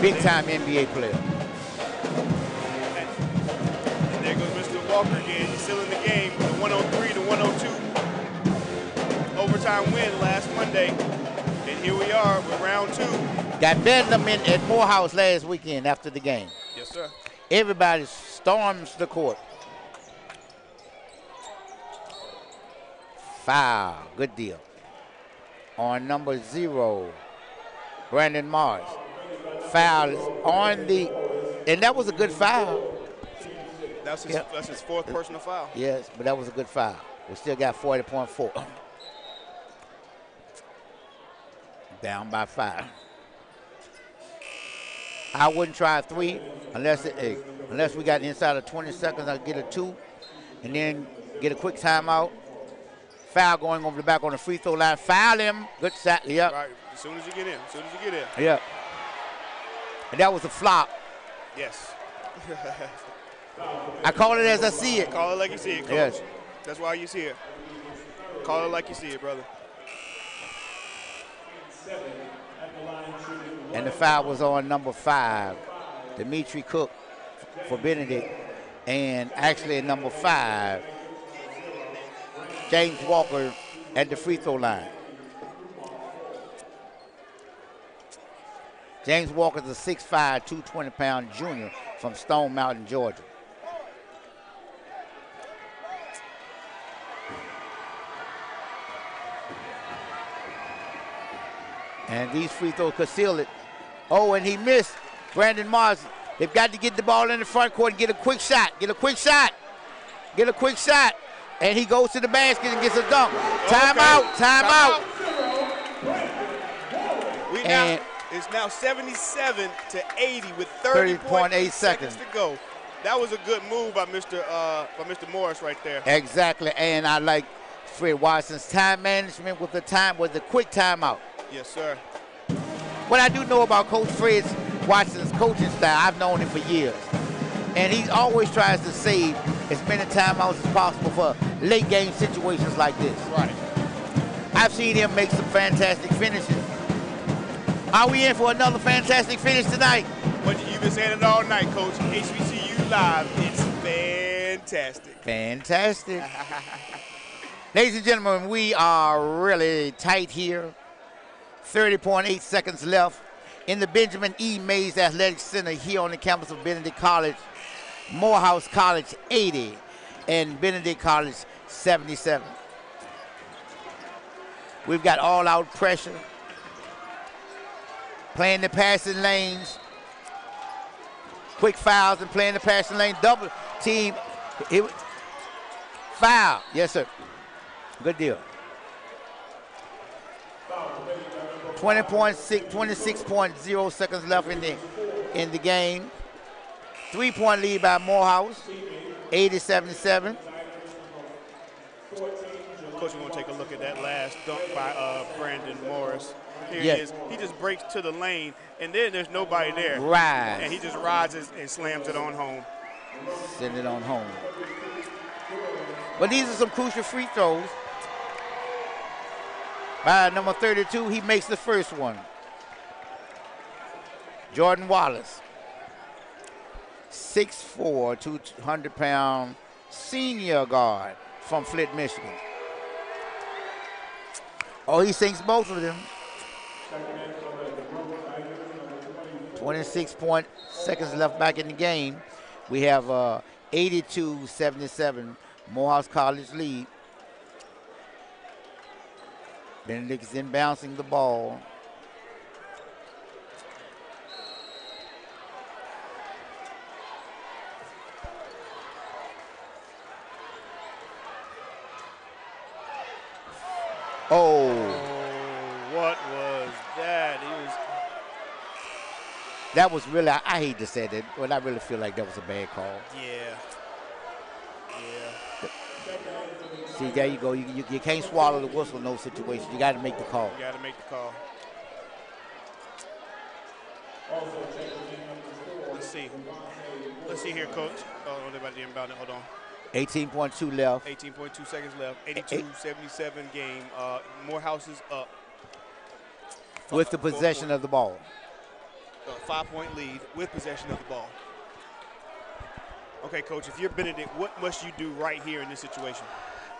Big-time NBA player. And there goes Mr. Walker again. He's still in the game with a 103 to 102 overtime win last Monday. And here we are with round 2. Got Bedlam at Morehouse last weekend after the game. Yes, sir. Everybody storms the court. Foul. Good deal. On number 0, Brandon Morris. Foul is on and that was a good foul. That's his fourth personal foul. Yes, but that was a good foul. We still got 40.4. Down by 5. I wouldn't try a 3 unless we got inside of 20 seconds. I'll get a 2 and then get a quick timeout. Foul going over the back on the free throw line. Foul him. Good shot. Yep. Right. As soon as you get in. Yep. And that was a flop. Yes. I call it as I see it. Call it like you see it, Coach. Yes. That's why you see it. Call it like you see it, brother. And the foul was on number 5, Dimitri Cook for Benedict. And actually at number 5, James Walker at the free throw line. James Walker's a 6'5", 220-pound junior from Stone Mountain, Georgia. And these free throws could seal it. Oh, and he missed. Brandon Mars. They've got to get the ball in the front court and get a quick shot. Get a quick shot. And he goes to the basket and gets a dunk. Timeout. Timeout. It's now 77-80 with 30.8 seconds to go. That was a good move by Mr. Morris right there. Exactly. And I like Fred Watson's time management with the quick timeout. Yes, sir. What I do know about Coach Fred Watson's coaching style, I've known him for years. And he always tries to save as many timeouts as possible for late game situations like this. Right. I've seen him make some fantastic finishes. Are we in for another fantastic finish tonight? But you've been saying it all night, Coach. HBCU Live, it's fantastic. Fantastic. Ladies and gentlemen, we are really tight here. 30.8 seconds left in the Benjamin E. Mays Athletic Center here on the campus of Benedict College. Morehouse College 80 and Benedict College 77. We've got all-out pressure. Playing the passing lanes. Quick fouls and playing the passing lane. Double team. Foul. Yes, sir. Good deal. 26.0 seconds left in the game. 3-point lead by Morehouse. 80-77. Coach, we want to take a look at that last dunk by Brandon Morris. Here Yes. he is. He just breaks to the lane, and then there's nobody there. Right. And he just rises and slams it on home. Send it on home. But these are some crucial free throws. By number 32, he makes the first one. Jordan Wallace. 6'4", 200-pound senior guard from Flint, Michigan. Oh, he sinks both of them. 26 seconds left back in the game. We have 82-77 Morehouse College lead. Benedict is inbouncing the ball. Oh. What was that? That was really, I hate to say that, but I really feel like that was a bad call. Yeah. See, there you go. You can't swallow the whistle in those situations. You got to make the call. You got to make the call. Let's see here, Coach. Oh, they're about to inbound it. Hold on. 18.2 left. 18.2 seconds left. 82-77 game. Morehouse is up. With the possession of the ball. 5-point lead with possession of the ball. Okay, Coach, if you're Benedict, what must you do right here in this situation?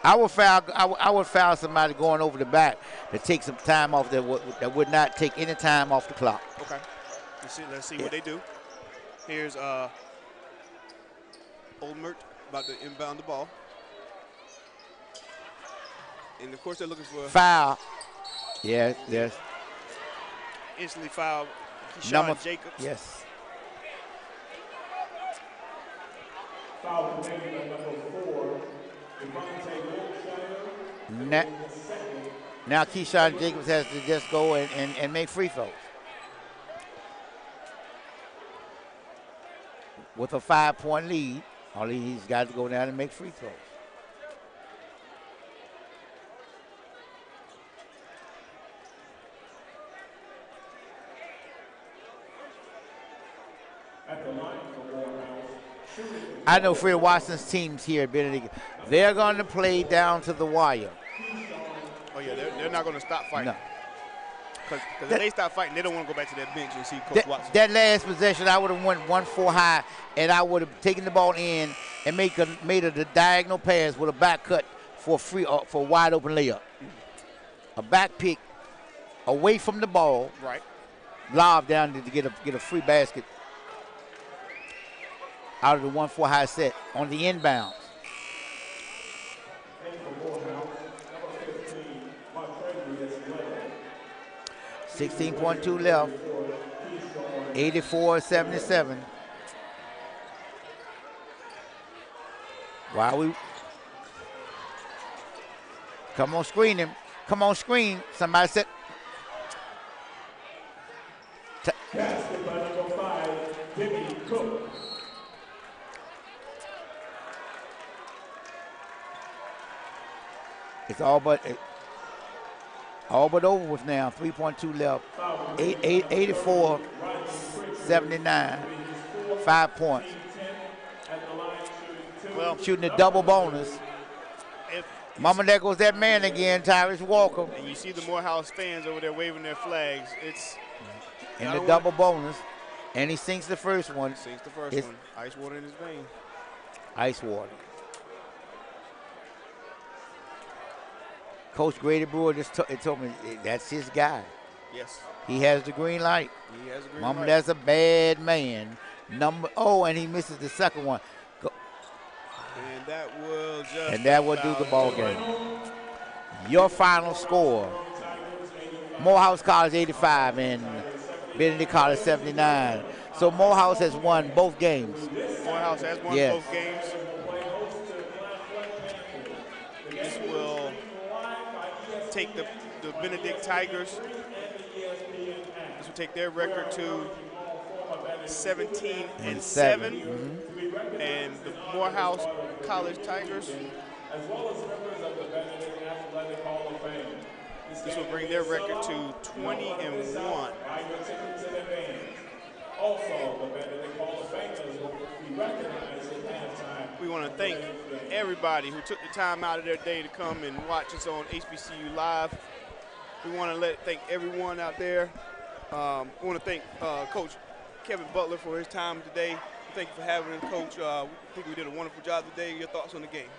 I would foul somebody going over the back to take some time off that would not take any time off the clock. Okay. Let's see what they do. Here's Olmert about to inbound the ball. And, of course, they're looking for foul. Yes. Instantly foul Keyshawn Jacobs. Yes. Foul committed by number 4, Devontae Wiltshire. Now, now Keyshawn Jacobs has to just go and make free throws. With a 5-point lead, all he's got to go down and make free throws. At the line for Morehouse, I know Fred Watson's teams here at Benedict, they're going to play down to the wire. Oh, yeah, they're not going to stop fighting. No. Because if they stop fighting, they don't want to go back to that bench and see Coach Watson. That last possession, I would have went 1-4 high, and I would have taken the ball in and made a diagonal pass with a back cut for a wide open layup. A back pick away from the ball, Right. lob down to get a free basket out of the 1-4 high set on the inbounds. 16.2 left. 84-77. While we come on, screen him. Come on, screen. Somebody said. Basket by number 5, Jimmy Cook. It's all but over with now. 3.2 left. 84-79. 5 points. Well, Shooting a double bonus. Mama, there goes that man again, Tyrese Walker. And you see the Morehouse fans over there waving their flags. It's in the double bonus. And he sinks the first one. Sinks the first one. Ice water in his vein. Ice water. Coach Grady Brewer just told me that's his guy. Yes. He has the green light. He has a green Mama, light. that's a bad man. And he misses the second one. And that will just. And that will do the ball game. Your final score: Morehouse College 85 and Benedict College 79. So Morehouse has won both games. Morehouse has won Yes. both games. This will take the Benedict Tigers. This will take their record to 17-7. And the Morehouse College Tigers, as well as members of the Benedict Athletic Hall of Fame. this will bring their record to 20-1. Buy your tickets in advance. Also, the Benedict Hall of Famers will be recognized at halftime. We want to thank everybody who took the time out of their day to come and watch us on HBCU Live. We want to thank everyone out there. We want to thank Coach Kevin Butler for his time today. Thank you for having us, Coach. I think we did a wonderful job today. Your thoughts on the game?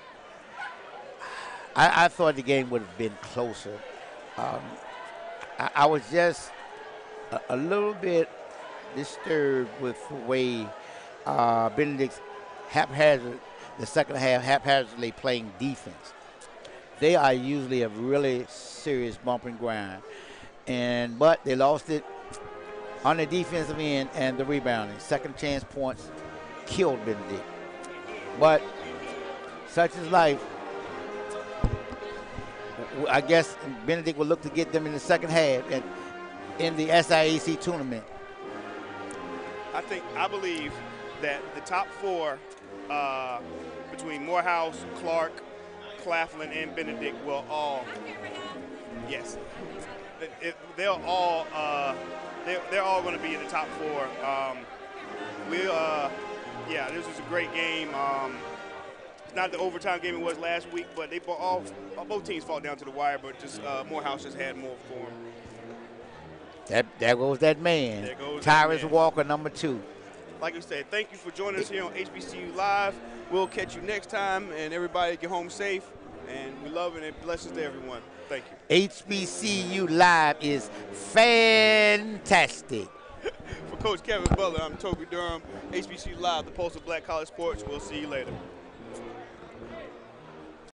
I thought the game would have been closer. I was just a little bit disturbed with the way Benedict's the second half haphazardly playing defense. They are usually a really serious bump and grind, but they lost it on the defensive end and the rebounding. Second chance points killed Benedict. But such is life. I guess Benedict will look to get them in the second half in the SIAC tournament. I believe that the top four between Morehouse, Clark, Claflin, and Benedict will all, yes, they're all going to be in the top four. This was a great game. It's not the overtime game it was last week, but both teams fought down to the wire, but just Morehouse just had more for them. There goes that man. There goes Tyrese that man. Walker, number 2. Like I said, thank you for joining us here on HBCU Live. We'll catch you next time, and everybody get home safe. And we love it and blessings to everyone. Thank you. HBCU Live is fantastic. For Coach Kevin Butler, I'm Toby Durham. HBCU Live, the Pulse of Black College Sports. We'll see you later.